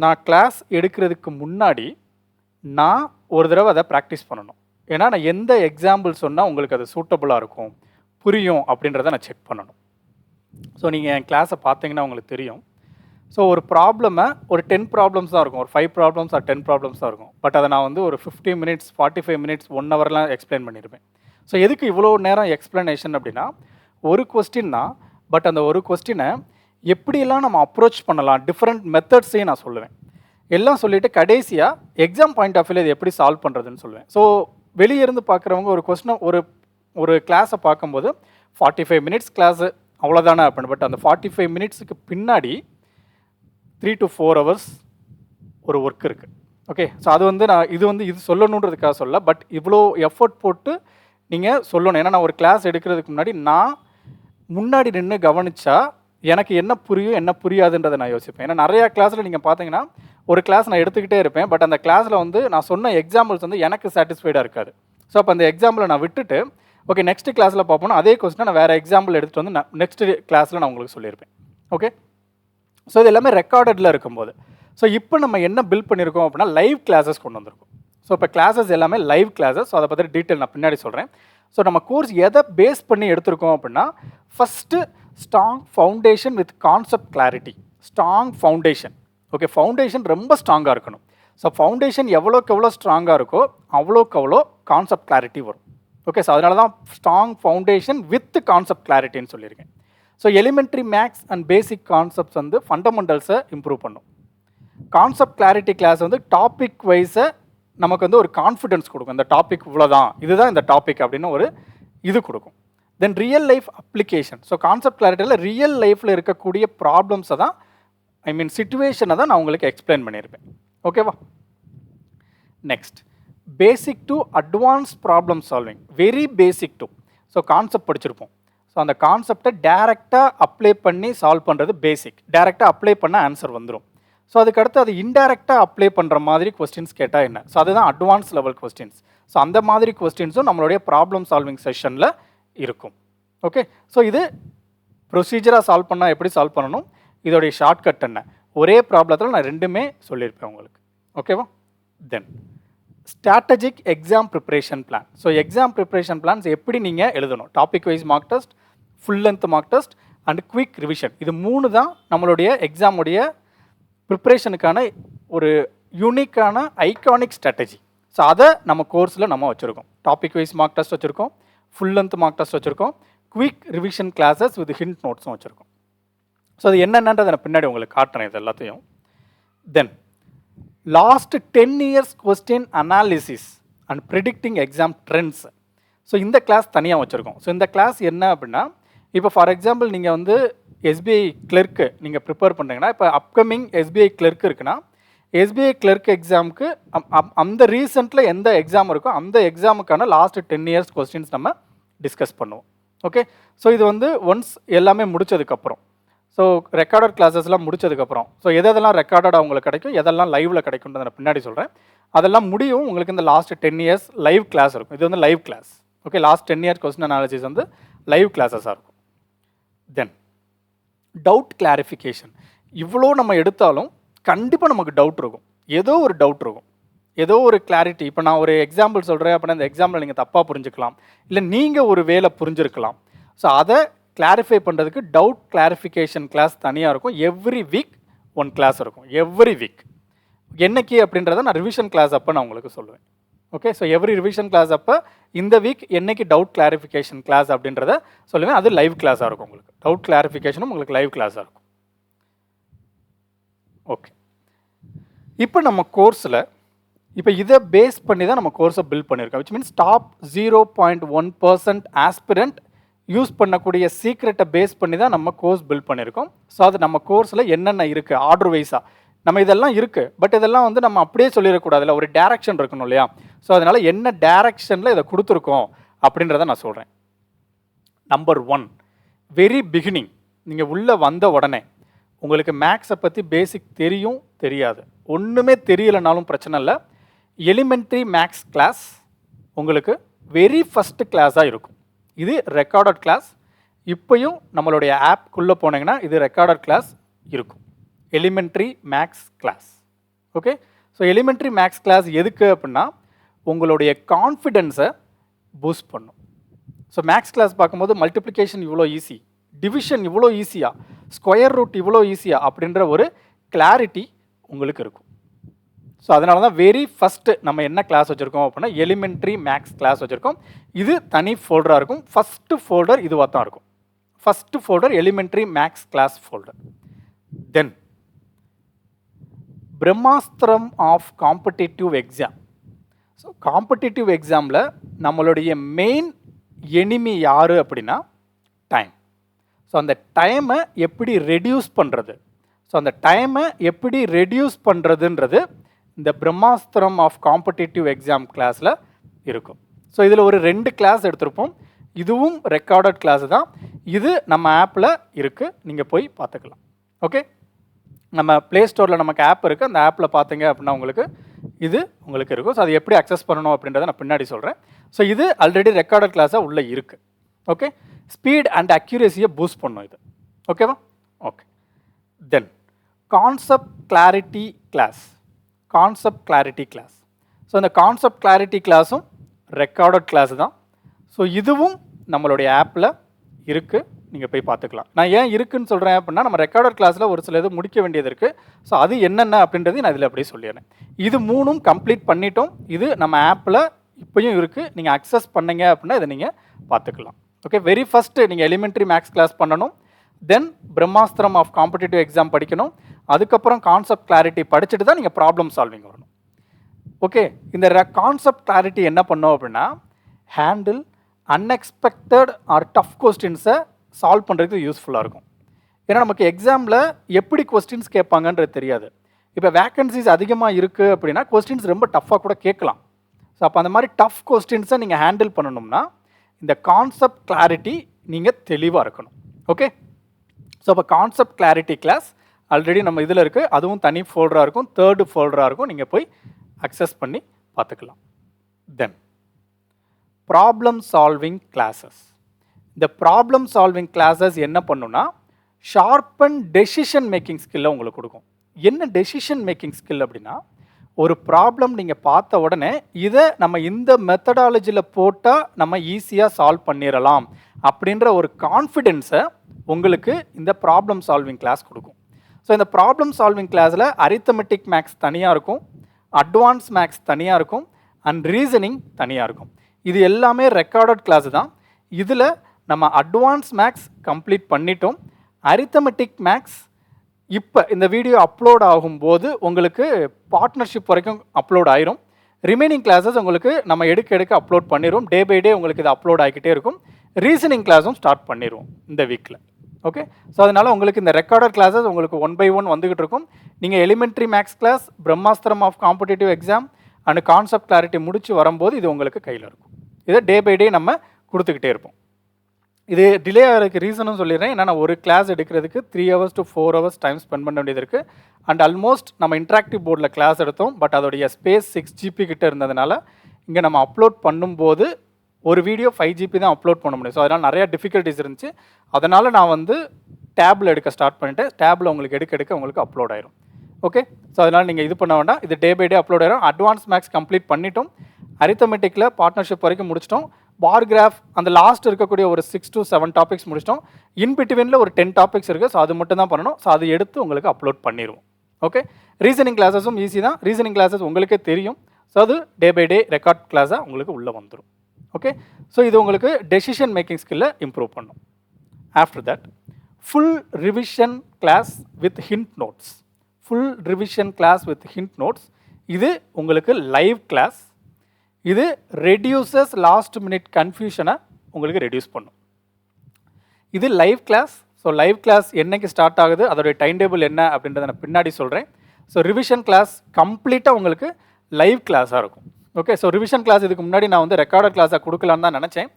நான் கிளாஸ் எடுக்கிறதுக்கு முன்னாடி நான் ஒரு தடவை அதை ப்ராக்டிஸ் பண்ணணும். ஏன்னா நான் எந்த எக்ஸாம்பிள் சொன்னால் உங்களுக்கு அது சூட்டபுளாக இருக்கும், புரியும் அப்படின்றத நான் செக் பண்ணணும். ஸோ நீங்கள் என் கிளாஸை பார்த்தீங்கன்னா உங்களுக்கு தெரியும். ஸோ ஒரு ப்ராப்ளமை ஒரு 10 ப்ராப்ளம்ஸ் தான் இருக்கும், ஒரு 5 ப்ராப்ளம்ஸ் ஆர் 10 ப்ராப்ளம்ஸ் தான் இருக்கும். பட் அதை நான் வந்து ஒரு 50 minutes 45 minutes 1 hourலாம் எக்ஸ்பிளைன் பண்ணியிருப்பேன். ஸோ எதுக்கு இவ்வளோ நேரம் எக்ஸ்ப்ளனேஷன் அப்படின்னா ஒரு கொஸ்டின் தான், பட் அந்த ஒரு கொஸ்டினை எப்படியெல்லாம் நம்ம அப்ரோச் பண்ணலாம், டிஃப்ரெண்ட் மெத்தட்ஸையும் நான் சொல்லுவேன். எல்லாம் சொல்லிவிட்டு கடைசியாக எக்ஸாம் பாயிண்ட் ஆஃப் வியூவில் இது எப்படி சால்வ் பண்ணுறதுன்னு சொல்லுவேன். ஸோ வெளியே இருந்து பார்க்குறவங்க ஒரு கொஸ்டினை ஒரு கிளாஸை பார்க்கும்போது 45 minutes கிளாஸு அவ்வளோதானே அப்படின்னு. பட் அந்த 45 minutesக்கு பின்னாடி 3 to 4 hours ஒரு ஒர்க் இருக்குது. ஓகே, ஸோ அது வந்து நான் இது சொல்லணுன்றதுக்காக சொல்ல, பட் இவ்வளோ எஃபர்ட் போட்டு நீங்கள் சொல்லணும். ஏன்னா நான் ஒரு கிளாஸ் எடுக்கிறதுக்கு முன்னாடி நான் முன்னாடி நின்று கவனித்தா எனக்கு என்ன புரியும் என்ன புரியாதுன்றதை நான் யோசிப்பேன். ஏன்னா நிறையா கிளாஸில் நீங்கள் பார்த்தீங்கன்னா ஒரு கிளாஸ் நான் எடுத்துக்கிட்டே இருப்பேன். பட் அந்த கிளாஸில் வந்து நான் சொன்ன எக்ஸாம்பிள்ஸ் வந்து எனக்கு சாட்டிஸ்ஃபைடாக இருக்காது. ஸோ அப்போ அந்த எக்ஸாம்பிளை நான் விட்டுட்டு ஓகே நெக்ஸ்ட் கிளாஸில் பார்ப்போம்னா அதே கொஸ்டினை நான் வேறு எக்ஸாம்பிள் எடுத்துகிட்டு வந்து நான் நெக்ஸ்ட் கிளாஸில் நான் உங்களுக்கு சொல்லியிருப்பேன். ஓகே, ஸோ இது எல்லாமே ரெக்கார்டடில் இருக்கும்போது ஸோ இப்போ நம்ம என்ன பில்ட் பண்ணியிருக்கோம் அப்படின்னா லைவ் கிளாஸஸ் கொண்டு வந்திருக்கோம். ஸோ இப்போ கிளாஸஸ் எல்லாமே லைவ் கிளாஸஸ். ஸோ அதை பற்றி டீட்டெயில் நான் பின்னாடி சொல்கிறேன். ஸோ நம்ம கோர்ஸ் எதை பேஸ் பண்ணி எடுத்திருக்கோம் அப்படின்னா first strong foundation with concept clarity. Strong foundation. Okay, foundation ரொம்ப ஸ்ட்ராங்காக இருக்கணும். ஸோ ஃபவுண்டேஷன் எவ்வளோக்கு எவ்வளோ ஸ்ட்ராங்காக இருக்கோ அவ்வளோக்கு அவ்வளோ கான்செப்ட் கிளாரிட்டி வரும். ஓகே, ஸோ அதனால தான் ஸ்ட்ராங் ஃபவுண்டேஷன் வித் கான்செப்ட் கிளாரிட்டின்னு சொல்லியிருக்கேன். So elementary maths and basic concepts வந்து ஃபண்டமெண்டல்ஸை இம்ப்ரூவ் பண்ணும். கான்செப்ட் கிளாரிட்டி கிளாஸ் வந்து டாபிக் வைஸை நமக்கு வந்து ஒரு கான்ஃபிடென்ஸ் கொடுக்கும். இந்த டாபிக் இவ்வளோதான், இதுதான் இந்த டாபிக் அப்படின்னு ஒரு இது கொடுக்கும். Then real life application. So concept கிளாரிட்டியில் ரியல் லைஃப்பில் இருக்கக்கூடிய ப்ராப்ளம்ஸை தான் சிச்சுவேஷனை தான் நான் உங்களுக்கு எக்ஸ்பிளைன் பண்ணியிருப்பேன். ஓகேவா? Next basic to advance problem solving. Very basic to. So concept படிச்சிருப்போம். ஸோ அந்த கான்செப்டை டேரெக்டாக அப்ளை பண்ணி சால்வ் பண்ணுறது பேசிக். டேரெக்டாக அப்ளை பண்ண ஆன்சர் வந்துடும். ஸோ அதுக்கடுத்து அது இன்டெரக்டாக அப்ளை பண்ணுற மாதிரி கொஸ்டின்ஸ் கேட்டால் என்ன? ஸோ அதுதான் அட்வான்ஸ் லெவல் கொஸ்டின்ஸ். ஸோ அந்த மாதிரி கொஸ்டின்ஸும் நம்மளுடைய ப்ராப்ளம் சால்விங் செஷனில் இருக்கும். ஓகே, ஸோ இது ப்ரொசீஜராக சால்வ் பண்ணால் எப்படி சால்வ் பண்ணணும், இதோடைய ஷார்ட்கட் என்ன, ஒரே ப்ராப்ளத்தில் நான் ரெண்டுமே சொல்லியிருப்பேன் உங்களுக்கு. ஓகேவா? Then strategic exam preparation plan. So exam preparation plans எப்படி நீங்கள் எழுதணும், topic wise mark test, full length mark test and quick revision. இது 3 தான் நம்மளுடைய எக்ஸாமுடைய ப்ரிப்ரேஷனுக்கான ஒரு யூனிக்கான ஐகானிக் ஸ்ட்ராட்டஜி. ஸோ அதை நம்ம கோர்ஸில் நம்ம வச்சுருக்கோம். டாபிக் வைஸ் மார்க் டெஸ்ட் வச்சுருக்கோம், ஃபுல் லென்த் மார்க் டெஸ்ட் வச்சுருக்கோம், quick revision classes with hint நோட்ஸும் வச்சுருக்கோம். ஸோ அது என்னென்னன்றதை நான் பின்னாடி உங்களுக்கு காட்டுறேன் இது எல்லாத்தையும். தென் last 10 years question analysis and predicting exam trends. So இந்த கிளாஸ் தனியாக வச்சுருக்கோம். ஸோ இந்த கிளாஸ் என்ன அப்படின்னா, இப்போ ஃபார் எக்ஸாம்பிள் நீங்கள் வந்து எஸ்பிஐ கிளர்க்கு நீங்கள் ப்ரிப்பேர் பண்ணுறீங்கன்னா, இப்போ அப்கமிங் எஸ்பிஐ கிளர்க் இருக்குன்னா எஸ்பிஐ கிளர்க் எக்ஸாமுக்கு அந்த ரீசெண்டில் எந்த எக்ஸாம் இருக்கோ அந்த எக்ஸாமுக்கான லாஸ்ட் 10 years கொஸ்டின்ஸ் நம்ம டிஸ்கஸ் பண்ணுவோம். ஓகே, ஸோ இது வந்து ஒன்ஸ் எல்லாமே முடித்ததுக்கப்புறம், ஸோ ரெக்கார்டட் கிளாஸஸ்லாம் முடிச்சதுக்கப்புறம், ஸோ எதெல்லாம் ரெக்கார்டட் அவங்களுக்கு கிடைக்கும், எதெல்லாம் லைவில் கிடைக்கும்ன்றதை நான் பின்னாடி சொல்கிறேன். அதெல்லாம் முடியும் உங்களுக்கு இந்த லாஸ்ட் 10 years லைவ் கிளாஸ் இருக்கும். இது வந்து live class. Okay, last 10 years question analysis வந்து லைவ் கிளாஸஸாக இருக்கும். Then doubt clarification. இவ்வளோ நம்ம எடுத்தாலும் கண்டிப்பாக நமக்கு டவுட் இருக்கும், ஏதோ ஒரு டவுட் இருக்கும், ஏதோ ஒரு கிளாரிட்டி. இப்போ நான் ஒரு எக்ஸாம்பிள் சொல்கிறேன் அப்படின்னா அந்த எக்ஸாம்பிள் நீங்கள் தப்பாக புரிஞ்சுக்கலாம், இல்லை நீங்கள் ஒரு வேலை புரிஞ்சிருக்கலாம். ஸோ அதை கிளாரிஃபை பண்ணுறதுக்கு டவுட் கிளாரிஃபிகேஷன் கிளாஸ் தனியாக இருக்கும். எவ்ரி வீக் 1 கிளாஸ் இருக்கும். எவ்ரி வீக் என்னைக்கு அப்படின்றத நான் ரிவிஷன் கிளாஸ் அப்போ நான் உங்களுக்கு சொல்லுவேன். Okay, so every revision class அப்போ இந்த வீக் என்னைக்கு டவுட் கிளாரிஃபிகேஷன் கிளாஸ் அப்படின்றத சொல்லுவேன். அது லைவ் கிளாஸாக இருக்கும். உங்களுக்கு டவுட் கிளாரிஃபிகேஷனும் உங்களுக்கு லைவ் கிளாஸாக இருக்கும். ஓகே, இப்போ நம்ம கோர்ஸில் இப்போ இதை பேஸ் பண்ணி தான் நம்ம கோர்ஸை பில்ட் பண்ணியிருக்கோம். Which means top 0.1% aspirant use பண்ணக்கூடிய சீக்ரெட்டை பேஸ் பண்ணி தான் நம்ம கோர்ஸ் பில்ட் பண்ணியிருக்கோம். ஸோ அது நம்ம கோர்ஸில் என்னென்ன இருக்குது ஆர்டர் வைஸாக நம்ம இதெல்லாம் இருக்குது. பட் இதெல்லாம் வந்து நம்ம அப்படியே சொல்லிடக்கூடாது, இல்லை ஒரு டேரக்ஷன் இருக்கணும் இல்லையா? ஸோ அதனால் என்ன டேரக்ஷனில் இதை கொடுத்துருக்கோம் அப்படின்றத நான் சொல்கிறேன். Number 1, very beginning. நீங்கள் உள்ளே வந்த உடனே உங்களுக்கு மேக்ஸை பற்றி பேசிக் தெரியும் தெரியாது, ஒன்றுமே தெரியலைனாலும் பிரச்சனை இல்லை. எலிமெண்ட்ரி மேக்ஸ் கிளாஸ் உங்களுக்கு வெரி ஃபஸ்ட்டு கிளாஸாக இருக்கும். இது ரெக்கார்டட் கிளாஸ். இப்போயும் நம்மளுடைய ஆப்குள்ளே போனீங்கன்னா இது ரெக்கார்டட் கிளாஸ் இருக்கும். Elementary maths class. Okay, so elementary maths class எதுக்கு அப்படின்னா உங்களுடைய கான்ஃபிடென்ஸை பூஸ்ட் பண்ணும். ஸோ மேக்ஸ் கிளாஸ் பார்க்கும்போது மல்டிப்ளிகேஷன் இவ்வளோ ஈஸி, டிவிஷன் இவ்வளோ ஈஸியாக, ஸ்கொயர் ரூட் இவ்வளோ ஈஸியாக அப்படின்ற ஒரு கிளாரிட்டி உங்களுக்கு இருக்கும். ஸோ அதனால தான் வெரி ஃபஸ்ட்டு நம்ம என்ன கிளாஸ் வச்சுருக்கோம் அப்படின்னா எலிமெண்ட்ரி மேக்ஸ் கிளாஸ் வச்சுருக்கோம். இது தனி ஃபோல்டராக இருக்கும். ஃபஸ்ட்டு ஃபோல்டர் இதுவாக தான் இருக்கும். First folder elementary maths class folder. Then Brahmastram of competitive exam. So competitive எக்ஸாமில் நம்மளுடைய மெயின் எனிமி யார் அப்படின்னா டைம். ஸோ அந்த டைமை எப்படி ரெடியூஸ் பண்ணுறது, ஸோ அந்த டைமை எப்படி ரெடியூஸ் பண்ணுறதுன்றது இந்த பிரம்மாஸ்திரம் ஆஃப் காம்படிட்டிவ் எக்ஸாம் கிளாஸில் இருக்கும். ஸோ இதில் ஒரு 2 கிளாஸ் எடுத்திருப்போம். இதுவும் ரெக்கார்டட் கிளாஸ் தான். இது நம்ம ஆப்பில் இருக்குது, நீங்கள் போய் பார்த்துக்கலாம். ஓகே, நம்ம ப்ளே ஸ்டோரில் நமக்கு ஆப் இருக்குது, அந்த ஆப்பில் பார்த்தீங்க அப்படின்னா உங்களுக்கு இருக்கும். ஸோ அது எப்படி அக்சஸ் பண்ணணும் அப்படின்றத நான் பின்னாடி சொல்கிறேன். ஸோ இது ஆல்ரெடி ரெக்கார்டட் கிளாஸாக உள்ளே இருக்குது. ஓகே, ஸ்பீட் அண்ட் அக்யூரேசியை பூஸ்ட் பண்ணும் இது. ஓகேவா? Okay, then concept clarity class. So இந்த கான்செப்ட் கிளாரிட்டி கிளாஸும் ரெக்கார்டட் கிளாஸ் தான். ஸோ இதுவும் நம்மளுடைய ஆப்பில் இருக்குது, நீங்கள் போய் பார்த்துக்கலாம். நான் ஏன் இருக்குன்னு சொல்கிறேன் அப்படின்னா, நம்ம ரெக்கார்டட் கிளாஸில் ஒரு சில இது முடிக்க வேண்டியது இருக்குது. ஸோ அது என்னென்ன அப்படின்றது நான் இதில் அப்படியே சொல்லிடுறேன். இது 3ம் கம்ப்ளீட் பண்ணிட்டோம். இது நம்ம ஆப்பில் இப்போயும் இருக்குது, நீங்கள் அக்சஸ் பண்ணீங்க அப்படின்னா இதை நீங்கள் பார்த்துக்கலாம். ஓகே, வெரி ஃபஸ்ட்டு நீங்கள் எலிமெண்ட்ரி மேக்ஸ் கிளாஸ் பண்ணணும், then Brahmastram of competitive exam படிக்கணும், அதுக்கப்புறம் கான்செப்ட் கிளாரிட்டி படிச்சுட்டு தான் நீங்கள் ப்ராப்ளம் சால்விங் வரணும். ஓகே, இந்த கான்செப்ட் கிளாரிட்டி என்ன பண்ணோம் அப்படின்னா, ஹேண்டில் அன்எக்ஸ்பெக்டட் ஆர் டஃப் கொஸ்டின்ஸை சால்வ் பண்ணுறதுக்கு யூஸ்ஃபுல்லாக இருக்கும். ஏன்னா நமக்கு எக்ஸாமில் எப்படி கொஸ்டின்ஸ் கேட்பாங்கன்றது தெரியாது. இப்போ வேக்கன்சிஸ் அதிகமாக இருக்குது அப்படின்னா கொஸ்டின்ஸ் ரொம்ப டஃப்பாக கூட கேட்கலாம். ஸோ அப்போ அந்த மாதிரி டஃப் கொஸ்டின்ஸை நீங்கள் ஹேண்டில் பண்ணணும்னா இந்த கான்செப்ட் கிளாரிட்டி நீங்கள் தெளிவாக இருக்கணும். ஓகே, ஸோ அப்போ கான்செப்ட் கிளாரிட்டி கிளாஸ் ஆல்ரெடி நம்ம இதில் இருக்குது, அதுவும் தனி ஃபோல்டராக இருக்கும், 3rd ஃபோல்டராக இருக்கும், நீங்கள் போய் அக்சஸ் பண்ணி பார்த்துக்கலாம். தென் ப்ராப்ளம் சால்விங் கிளாஸஸ். இந்த ப்ராப்ளம் சால்விங் கிளாஸஸ் என்ன பண்ணுன்னா, ஷார்பன் டெசிஷன் மேக்கிங் ஸ்கில்லை உங்களுக்கு கொடுக்கும். என்ன டெசிஷன் மேக்கிங் ஸ்கில் அப்படின்னா, ஒரு ப்ராப்ளம் நீங்கள் பார்த்த உடனே இதை நம்ம இந்த மெத்தடாலஜியில் போட்டால் நம்ம ஈஸியாக சால்வ் பண்ணிடலாம் அப்படின்ற ஒரு கான்ஃபிடென்ஸை உங்களுக்கு இந்த ப்ராப்ளம் சால்விங் கிளாஸ் கொடுக்கும். ஸோ இந்த ப்ராப்ளம் சால்விங் கிளாஸில் அரித்தமெட்டிக் மேக்ஸ் தனியாக இருக்கும், அட்வான்ஸ் மேக்ஸ் தனியாக இருக்கும், அண்ட் ரீசனிங் தனியாக இருக்கும். இது எல்லாமே ரெக்கார்டட் கிளாஸ் தான். இதில் நம்ம அட்வான்ஸ் மேக்ஸ் கம்ப்ளீட் பண்ணிட்டோம். அரித்தமெட்டிக் மேக்ஸ் இப்போ இந்த வீடியோ அப்லோட் ஆகும்போது உங்களுக்கு பார்ட்னர்ஷிப் வரைக்கும் அப்லோட் ஆயிரும். ரிமைனிங் கிளாஸஸ் உங்களுக்கு நம்ம எடுக்க அப்லோட் பண்ணிடுவோம். டே பை டே உங்களுக்கு இது அப்லோட் ஆகிக்கிட்டே இருக்கும். ரீசனிங் கிளாஸும் ஸ்டார்ட் பண்ணிடுவோம் இந்த வீக்கில். ஓகே, ஸோ அதனால் உங்களுக்கு இந்த ரெக்கார்டட் கிளாஸஸ் உங்களுக்கு 1 by 1 வந்துகிட்டு இருக்கும். நீங்கள் elementary maths class, Brahmastram of competitive exam and concept clarity முடிச்சு வரும்போது இது உங்களுக்கு கையில் இருக்கும். இதை டே பை டே நம்ம கொடுத்துக்கிட்டே இருப்போம். இது டிலே ஆகிறதுக்கு ரீசனும் சொல்லிடுறேன். ஏன்னா ஒரு கிளாஸ் எடுக்கிறதுக்கு 3 hours to 4 hours time spend பண்ண வேண்டியது இருக்குது. அண்ட் ஆல்மோஸ்ட் நம்ம இன்ட்ராக்டிவ் போர்டில் கிளாஸ் எடுத்தோம், பட் அதோடைய ஸ்பேஸ் 6 GB கிட்ட இருந்ததுனால இங்கே நம்ம அப்லோட் பண்ணும்போது ஒரு வீடியோ 5 GB தான் அப்லோட் பண்ண முடியும். ஸோ அதனால் நிறையா டிஃபிகல்ட்டிஸ் இருந்துச்சு. அதனால் நான் டேபில் எடுக்க ஸ்டார்ட் பண்ணிட்டேன். டேபில் உங்களுக்கு எடுக்க உங்களுக்கு அப்லோட் ஆயிரும். ஓகே, ஸோ அதனால் நீங்கள் இது பண்ண வேண்டாம், இது டே பை டே அப்லோட் ஆயிரும். அட்வான்ஸ் மேக்ஸ் கம்ப்ளீட் பண்ணிட்டோம். அரித்தமெட்டிக்கில் பார்ட்னர்ஷிப் வரைக்கும் முடிச்சிட்டோம். பார் கிராஃப் அந்த லாஸ்ட் இருக்கக்கூடிய ஒரு 6 to 7 டாபிக்ஸ் முடிச்சிட்டோம். இன்பிட்வீனில் ஒரு 10 டாபிக்ஸ் இருக்குது. ஸோ அது மட்டும் தான் பண்ணணும். ஸோ அது எடுத்து உங்களுக்கு அப்லோட் பண்ணிடுவோம். ஓகே, ரீசனிங் கிளாஸஸும் ஈஸி தான். ரீசனிங் கிளாஸஸ் உங்களுக்கே தெரியும். ஸோ அது டே பை டே ரெக்கார்ட் கிளாஸாக உங்களுக்கு உள்ளே வந்துடும். ஓகே, ஸோ இது உங்களுக்கு டெசிஷன் மேக்கிங் ஸ்கில்லை இம்ப்ரூவ் பண்ணும். After that full revision class with hint notes. Full revision class with hint notes இது உங்களுக்கு லைவ் கிளாஸ். இது ரெடியூசஸ் லாஸ்ட் மினிட் கன்ஃபியூஷனை உங்களுக்கு ரெடியூஸ் பண்ணும். இது live class. So live class என்னைக்கு ஸ்டார்ட் ஆகுது, அதோடைய டைம் டேபிள் என்ன அப்படின்றத நான் பின்னாடி சொல்கிறேன். ஸோ ரிவிஷன் கிளாஸ் கம்ப்ளீட்டாக உங்களுக்கு லைவ் கிளாஸாக இருக்கும். ஓகே, ஸோ ரிவிஷன் கிளாஸ் இதுக்கு முன்னாடி நான் ரெக்கார்டட் கிளாஸாக கொடுக்கலான்னு தான் நினச்சேன்.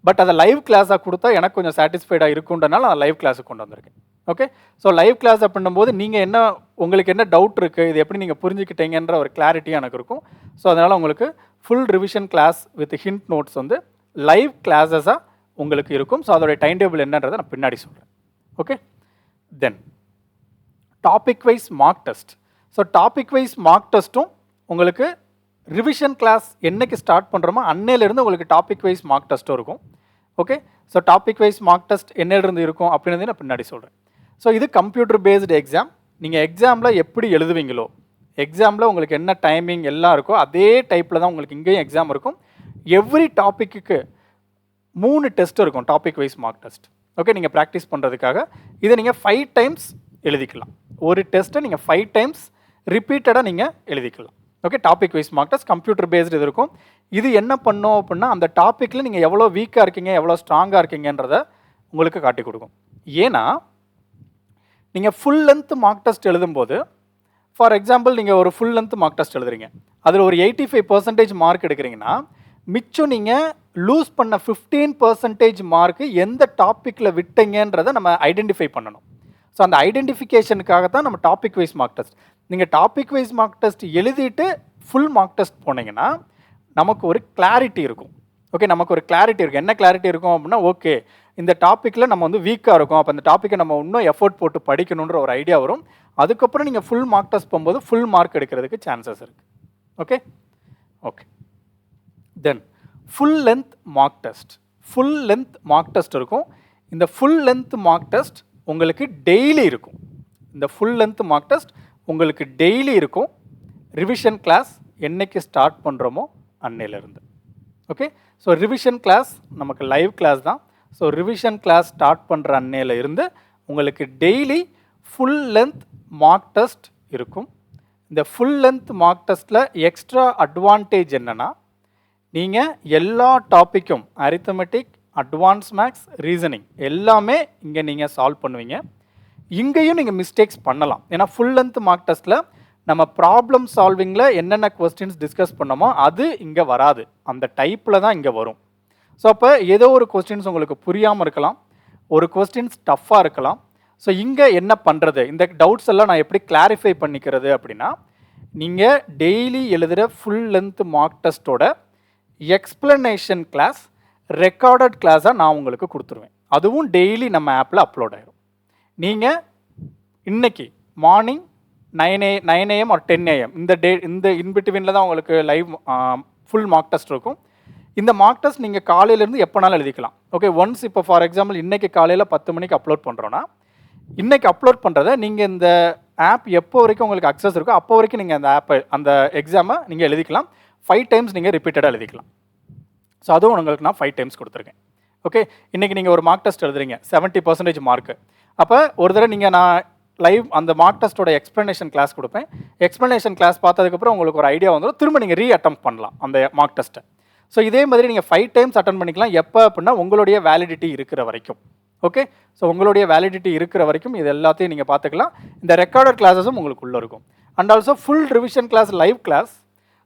பட் அதை லைவ் கிளாஸாக கொடுத்தா எனக்கு கொஞ்சம் சாட்டிஸ்ஃபைடாக இருக்குன்றனால நான் லைவ் கிளாஸுக்கு கொண்டு வந்திருக்கேன். ஓகே, ஸோ லைவ் கிளாஸ் அப்படின்னும்போது நீங்கள் உங்களுக்கு என்ன டவுட் இருக்குது, இது எப்படி நீங்கள் புரிஞ்சுக்கிட்டீங்கன்ற ஒரு கிளாரிட்டி எனக்கு இருக்கும். ஸோ அதனால் உங்களுக்கு full revision class with hint notes live கிளாஸஸாக உங்களுக்கு இருக்கும். ஸோ அதோடைய டைம் டேபிள் என்னன்றதை நான் பின்னாடி சொல்கிறேன். Okay, then topic wise mark test. So topic wise mark டெஸ்ட்டும் உங்களுக்கு ரிவிஷன் கிளாஸ் என்னைக்கு ஸ்டார்ட் பண்ணுறோமோ அன்னையிலேருந்து உங்களுக்கு டாபிக் வைஸ் மார்க் டெஸ்ட்டும் இருக்கும். Okay, so topic wise mark test என்னிலிருந்து இருக்கும் அப்படின்னு நான் பின்னாடி சொல்கிறேன். ஸோ இது கம்ப்யூட்டர் பேஸ்டு எக்ஸாம். நீங்கள் எக்ஸாமில் எப்படி எழுதுவீங்களோ, எக்ஸாமில் உங்களுக்கு என்ன டைமிங் எல்லாம் இருக்கோ அதே டைப்பில் தான் உங்களுக்கு இங்கேயும் எக்ஸாம் இருக்கும். எவ்ரி டாப்பிக்கு 3 டெஸ்ட் இருக்கும், topic wise mark test. Okay, நீங்கள் ப்ராக்டிஸ் பண்ணுறதுக்காக இதை நீங்கள் 5 times எழுதிக்கலாம். ஒரு டெஸ்ட்டை நீங்கள் 5 times ரிப்பீட்டடாக நீங்கள் எழுதிக்கலாம். Okay, topic wise mark test computer based இது இருக்கும். இது என்ன பண்ணோம் அப்படின்னா, அந்த டாப்பிக்கில் நீங்கள் எவ்வளோ வீக்காக இருக்கீங்க, எவ்வளோ ஸ்ட்ராங்காக இருக்கீங்கன்றதை உங்களுக்கு காட்டி கொடுக்கும். ஏன்னா நீங்கள் ஃபுல் லென்த் மார்க் டெஸ்ட் எழுதும்போது, ஃபார் எக்ஸாம்பிள் நீங்கள் ஒரு ஃபுல் லென்த் மார்க் டெஸ்ட் எழுதுறீங்க, அதில் ஒரு 85% மார்க் எடுக்கிறீங்கன்னா, மிச்சம் நீங்கள் லூஸ் பண்ண 15% மார்க்கு எந்த டாப்பிக்கில் விட்டீங்கன்றதை நம்ம ஐடென்டிஃபை பண்ணணும். ஸோ அந்த ஐடென்டிஃபிகேஷனுக்காக தான் நம்ம டாபிக் வைஸ் மார்க் டெஸ்ட். நீங்கள் டாபிக் வைஸ் மார்க் டெஸ்ட் எழுதிட்டு ஃபுல் மார்க் டெஸ்ட் போனீங்கன்னா நமக்கு ஒரு கிளாரிட்டி இருக்கும். ஓகே, நமக்கு ஒரு கிளாரிட்டி இருக்கும். என்ன கிளாரிட்டி இருக்கும் அப்படின்னா, ஓகே இந்த டாப்பிக்கில் நம்ம வந்து வீக்காக இருக்கும், அப்போ அந்த டாப்பிக்கை நம்ம இன்னும் எஃபோர்ட் போட்டு படிக்கணுன்ற ஒரு ஐடியா வரும். அதுக்கப்புறம் நீங்கள் ஃபுல் மார்க் டெஸ்ட் போகும்போது ஃபுல் மார்க் எடுக்கிறதுக்கு சான்சஸ் இருக்குது. Okay okay then full length mark test. Full length mark test இருக்கும். இந்த ஃபுல் லென்த் மார்க் டெஸ்ட் உங்களுக்கு டெய்லி இருக்கும். இந்த ஃபுல் லென்த் மார்க் டெஸ்ட் உங்களுக்கு டெய்லி இருக்கும். ரிவிஷன் கிளாஸ் என்னைக்கு ஸ்டார்ட் பண்ணுறோமோ அன்னையிலேருந்து. ஓகே, ஸோ ரிவிஷன் கிளாஸ் நமக்கு லைவ் கிளாஸ் தான். ஸோ ரிவிஷன் கிளாஸ் ஸ்டார்ட் பண்ணுற அன்னையில இருந்து உங்களுக்கு daily full length mark test இருக்கும். இந்த ஃபுல் லென்த் மார்க் டெஸ்ட்டில் எக்ஸ்ட்ரா அட்வான்டேஜ் என்னென்னா, நீங்கள் எல்லா டாப்பிக்கும் அரித்தமெட்டிக், அட்வான்ஸ் மேக்ஸ், ரீசனிங் எல்லாமே இங்கே நீங்கள் சால்வ் பண்ணுவீங்க. இங்கேயும் நீங்கள் மிஸ்டேக்ஸ் பண்ணலாம். ஏன்னா ஃபுல் லென்த் மார்க் டெஸ்ட்டில் நம்ம ப்ராப்ளம் சால்விங்கில் என்னென்ன கொஸ்டின்ஸ் டிஸ்கஸ் பண்ணோமோ அது இங்கே வராது, அந்த டைப்பில் தான் இங்கே வரும். ஸோ அப்போ ஏதோ ஒரு கொஸ்டின்ஸ் உங்களுக்கு புரியாமல் இருக்கலாம், ஒரு கொஸ்டின்ஸ் டஃப்பாக இருக்கலாம். ஸோ இங்கே என்ன பண்ணுறது, இந்த டவுட்ஸ் எல்லாம் நான் எப்படி கிளாரிஃபை பண்ணிக்கிறது அப்படின்னா, நீங்கள் டெய்லி எழுதுகிற ஃபுல் லென்த் மார்க் டெஸ்ட்டோட எக்ஸ்பிளனேஷன் கிளாஸ் ரெக்கார்டட் கிளாஸாக நான் உங்களுக்கு கொடுத்துருவேன். அதுவும் டெய்லி நம்ம ஆப்பில் அப்லோட் ஆகிடும். நீங்கள் இன்னைக்கு மார்னிங் 9 AM or 10 AM இந்த இன்பிட்வீனில் தான் உங்களுக்கு லைவ் ஃபுல் மார்க் டெஸ்ட் இருக்கும். இந்த மார்க் டெஸ்ட் நீங்கள் காலையிலேருந்து எப்போனாலும் எழுதிக்கலாம். ஓகே, ஒன்ஸ் இப்போ ஃபார் எக்ஸாம்பிள் இன்றைக்கி காலையில் 10 மணிக்கு அப்லோட் பண்ணுறோன்னா, இன்றைக்கி அப்லோட் பண்ணுறதை நீங்கள் இந்த ஆப் எப்போ வரைக்கும் உங்களுக்கு அக்சஸ் இருக்கோ அப்போ வரைக்கும் நீங்கள் அந்த ஆப்பை அந்த எக்ஸாமை நீங்கள் எழுதிக்கலாம். 5 times நீங்கள் ரிப்பீட்டடாக எழுதிக்கலாம். ஸோ அதுவும் உங்களுக்கு நான் 5 times கொடுத்துருக்கேன். ஓகே, இன்றைக்கி நீங்கள் ஒரு மார்க் டெஸ்ட் எழுதுறீங்க 70% மார்க்கு. அப்போ ஒரு தடவை நீங்கள் நான் லைவ் அந்த மார்க் டெஸ்ட்டோட எக்ஸ்ப்ளனேஷன் கிளாஸ் கொடுப்பேன். எக்ஸ்ப்ளனேஷன் கிளாஸ் பார்த்ததுக்கப்புறம் உங்களுக்கு ஒரு ஐடியா வந்துடும், திரும்ப நீங்கள் ரீஅட்டம் பண்ணலாம் அந்த மார்க் டெஸ்ட்டை. ஸோ இதே மாதிரி நீங்கள் 5 times அட்டன் பண்ணிக்கலாம். எப்போ அப்படின்னா உங்களுடைய வேலிடிட்டி இருக்கிற வரைக்கும். ஓகே, ஸோ உங்களுடைய வேலிடிட்டி இருக்கிற வரைக்கும் இது எல்லாத்தையும் நீங்கள் பார்த்துக்கலாம். இந்த ரெக்கார்டட் கிளாஸஸும் உங்களுக்கு உள்ளே இருக்கும். And also full revision class, live class.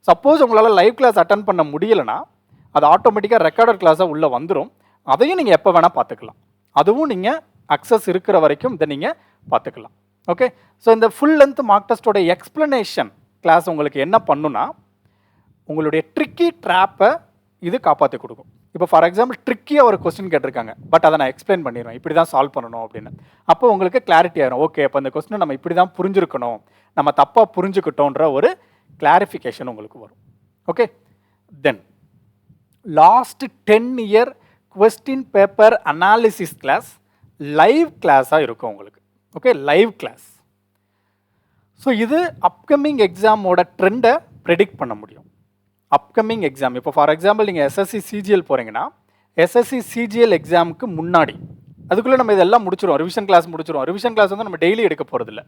Suppose உங்களால் லைவ் கிளாஸ் அட்டன் பண்ண முடியலைன்னா அது ஆட்டோமேட்டிக்காக ரெக்கார்டட் கிளாஸாக உள்ளே வந்துடும். அதையும் நீங்கள் எப்போ வேணால் பார்த்துக்கலாம். அதுவும் நீங்கள் அக்சஸ் இருக்கிற வரைக்கும் இதை நீங்கள் பார்த்துக்கலாம். ஓகே, ஸோ இந்த ஃபுல் லென்த் மார்க் டெஸ்ட்டோட எக்ஸ்ப்ளனேஷன் கிளாஸ் உங்களுக்கு என்ன பண்ணுன்னா, உங்களுடைய ட்ரிக்கி ட்ராப்பை இது காப்பாற்றி கொடுக்கும். இப்போ ஃபார் எக்ஸாம்பிள் ட்ரிக்கியாக ஒரு கொஸ்டின் கேட்டிருக்காங்க, பட் அதை நான் எக்ஸ்பிளைன் பண்ணிடுவேன் இப்படி தான் சால்வ் பண்ணணும் அப்படின்னு. அப்போ உங்களுக்கு கிளாரிட்டி ஆகிடும். ஓகே, அப்போ இந்த கொஸ்டினை நம்ம இப்படி தான் புரிஞ்சுருக்கணும், நம்ம தப்பாக புரிஞ்சுக்கிட்டோன்ற ஒரு கிளாரிஃபிகேஷன் உங்களுக்கு வரும். Okay, then last 10 year question paper analysis class live கிளாஸாக இருக்கும் உங்களுக்கு. Okay, live class. ஸோ இது அப்கமிங் எக்ஸாமோட ட்ரெண்டை ப்ரெடிக்ட் பண்ண முடியும். அப்கமிங் எக்ஸாம் இப்போ ஃபார் எக்ஸாம்பிள் நீங்கள் எஸ்எஸ்சி சிஜிஎல் போகிறீங்கன்னா, எஸ்எஸ்சி சிஜிஎல் எக்ஸாமுக்கு முன்னாடி அதுக்குள்ளே நம்ம இதெல்லாம் முடிச்சிடுவோம், ரிவிஷன் கிளாஸ் முடிச்சிடுவோம். ரிவிஷன் கிளாஸ் வந்து நம்ம டெய்லி எடுக்க போகிறதில்ல.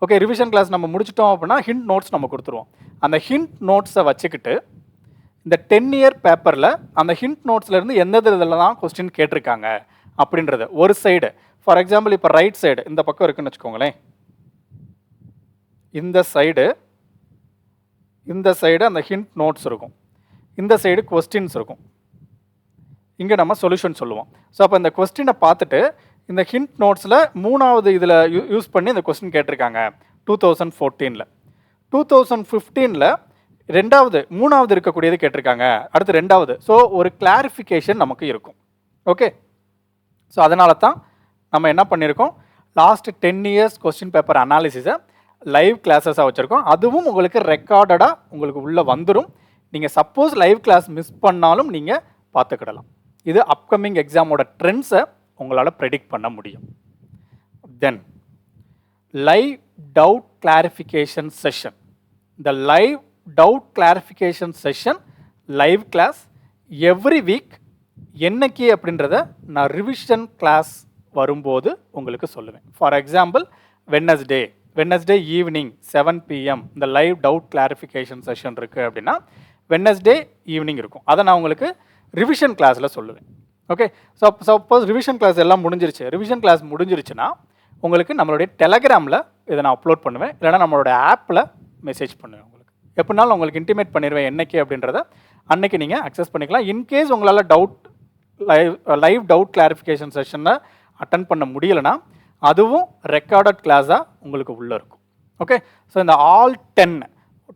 ஓகே, ரிவிஷன் கிளாஸ் நம்ம முடிச்சிட்டோம் அப்படின்னா ஹிண்ட் நோட்ஸ் நம்ம கொடுத்துருவோம். அந்த ஹிண்ட் நோட்ஸை வச்சுக்கிட்டு இந்த 10 year பேப்பரில் அந்த ஹிண்ட் நோட்ஸ்லேருந்து எந்த இதில் தான் கொஸ்டின் கேட்டிருக்காங்க அப்படின்றது ஒரு சைடு. ஃபார் எக்ஸாம்பிள் இப்போ ரைட் சைடு இந்த பக்கம் இருக்குன்னு வச்சுக்கோங்களேன், இந்த சைடு அந்த ஹிண்ட் நோட்ஸ் இருக்கும், இந்த சைடு கொஸ்டின்ஸ் இருக்கும், இங்கே நம்ம சொல்யூஷன் சொல்லுவோம். ஸோ அப்போ இந்த கொஸ்டினை பார்த்துட்டு இந்த ஹிண்ட் நோட்ஸில் 3வது இதில் யூஸ் பண்ணி இந்த கொஸ்டின் கேட்டிருக்காங்க 2014. 2015 3வது இருக்கக்கூடியது கேட்டிருக்காங்க, அடுத்து 2வது. ஸோ ஒரு கிளாரிஃபிகேஷன் நமக்கு இருக்கும். ஓகே, ஸோ அதனால தான் நம்ம என்ன பண்ணியிருக்கோம், லாஸ்ட் 10 years கொஸ்டின் பேப்பர் அனாலிசிஸை லைவ் கிளாஸஸாக வச்சுருக்கோம். அதுவும் உங்களுக்கு ரெக்கார்டடாக உங்களுக்கு உள்ளே வந்துடும். நீங்கள் சப்போஸ் லைவ் கிளாஸ் மிஸ் பண்ணாலும் நீங்கள் பார்த்துக்கிடலாம். இது அப்கமிங் எக்ஸாமோட ட்ரெண்ட்ஸை உங்களால் ப்ரெடிக்ட் பண்ண முடியும். Then live doubt clarification session. இந்த live doubt clarification session live class every week. என்னைக்கு அப்படின்றத நான் ரிவிஷன் கிளாஸ் வரும்போது உங்களுக்கு சொல்லுவேன். For example Wednesday evening 7 PM இந்த லைவ் டவுட் கிளாரிஃபிகேஷன் செஷன் இருக்குது அப்படின்னா வெட்னஸ்டே ஈவினிங் இருக்கும். அதை நான் உங்களுக்கு ரிவிஷன் கிளாஸில் சொல்லுவேன். Okay, so suppose revision class எல்லாம் முடிஞ்சிருச்சு, ரிவிஷன் கிளாஸ் முடிஞ்சிருச்சுன்னா உங்களுக்கு நம்மளுடைய டெலகிராமில் இதை நான் அப்லோட் பண்ணுவேன், இல்லைனா நம்மளோட ஆப்பில் மெசேஜ் பண்ணுவேன். உங்களுக்கு எப்படினாலும் உங்களுக்கு இன்டிமேட் பண்ணிடுவேன் என்னைக்கு அப்படின்றத. அன்னைக்கு நீங்கள் அக்சஸ் பண்ணிக்கலாம். இன்கேஸ் உங்களால் லைவ் டவுட் கிளாரிஃபிகேஷன் செஷனை அட்டன் பண்ண முடியலைன்னா அதுவும் ரெக்கார்டட் கிளாஸாக உங்களுக்கு உள்ளே இருக்கும். ஓகே, ஸோ இந்த ஆல் 10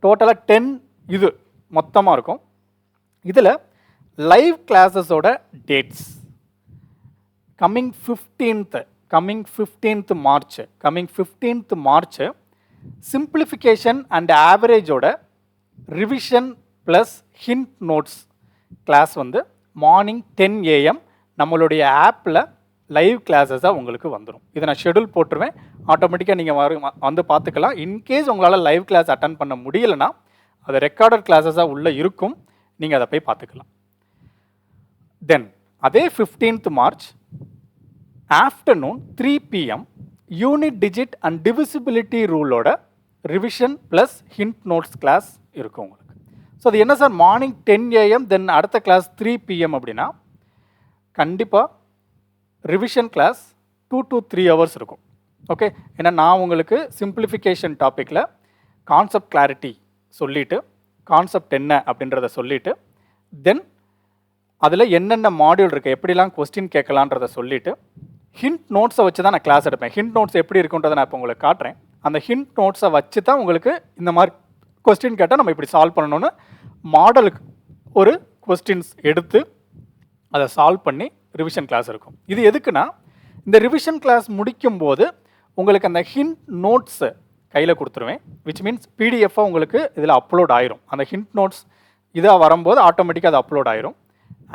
டோட்டலாக 10 இது மொத்தமாக இருக்கும். இதில் லைவ் கிளாஸஸோட dates coming 15th March simplification and ஆவரேஜோட revision plus hint notes class வந்து மார்னிங் 10 AM நம்மளுடைய ஆப்பில் லைவ் கிளாஸஸாக உங்களுக்கு வந்துடும். இதை நான் ஷெடியூல் போட்டுருவேன், ஆட்டோமேட்டிக்காக நீங்கள் வந்து பார்த்துக்கலாம். இன்கேஸ் உங்களால் லைவ் கிளாஸ் அட்டன் பண்ண முடியலைன்னா அது ரெக்கார்டட் கிளாஸஸாக உள்ளே இருக்கும், நீங்கள் அதை போய் பார்த்துக்கலாம். தென் அதே 15th March afternoon 3 PM unit digit and divisibility ரூலோட revision plus hint notes class இருக்கும் உங்களுக்கு. ஸோ அது என்ன சார், மார்னிங் 10 AM தென் அடுத்த கிளாஸ் 3 PM அப்படின்னா கண்டிப்பாக ரிவிஷன் கிளாஸ் 2 to 3 hours இருக்கும். ஓகே, ஏன்னா நான் உங்களுக்கு சிம்பிளிஃபிகேஷன் டாப்பிக்கில் கான்செப்ட் கிளாரிட்டி சொல்லிவிட்டு கான்செப்ட் என்ன அப்படின்றத சொல்லிவிட்டு தென் அதில் என்னென்ன மாடியூல் இருக்குது, எப்படிலாம் கொஸ்டின் கேட்கலான்றதை சொல்லிவிட்டு ஹிண்ட் நோட்ஸை வச்சு தான் நான் கிளாஸ் எடுப்பேன். ஹிண்ட் நோட்ஸ் எப்படி இருக்குன்றதை நான் இப்போ உங்களுக்கு காட்டுறேன். அந்த ஹிண்ட் நோட்ஸை வச்சு தான் உங்களுக்கு இந்த மாதிரி கொஸ்டின் கேட்டால் நம்ம இப்படி சால்வ் பண்ணணும்னு மாடலுக்கு ஒரு கொஸ்டின்ஸ் எடுத்து அதை சால்வ் பண்ணி ரிவிஷன் கிளாஸ் இருக்கும். இது எதுக்குன்னா இந்த ரிவிஷன் கிளாஸ் முடிக்கும்போது உங்களுக்கு அந்த ஹிண்ட் நோட்ஸு கையில் கொடுத்துருவேன், விச் மீன்ஸ் பிடிஎஃபாக உங்களுக்கு இதில் அப்லோட் ஆயிரும். அந்த ஹிண்ட் நோட்ஸ் இதாக வரும்போது ஆட்டோமேட்டிக்காக அது அப்லோட் ஆயிரும்.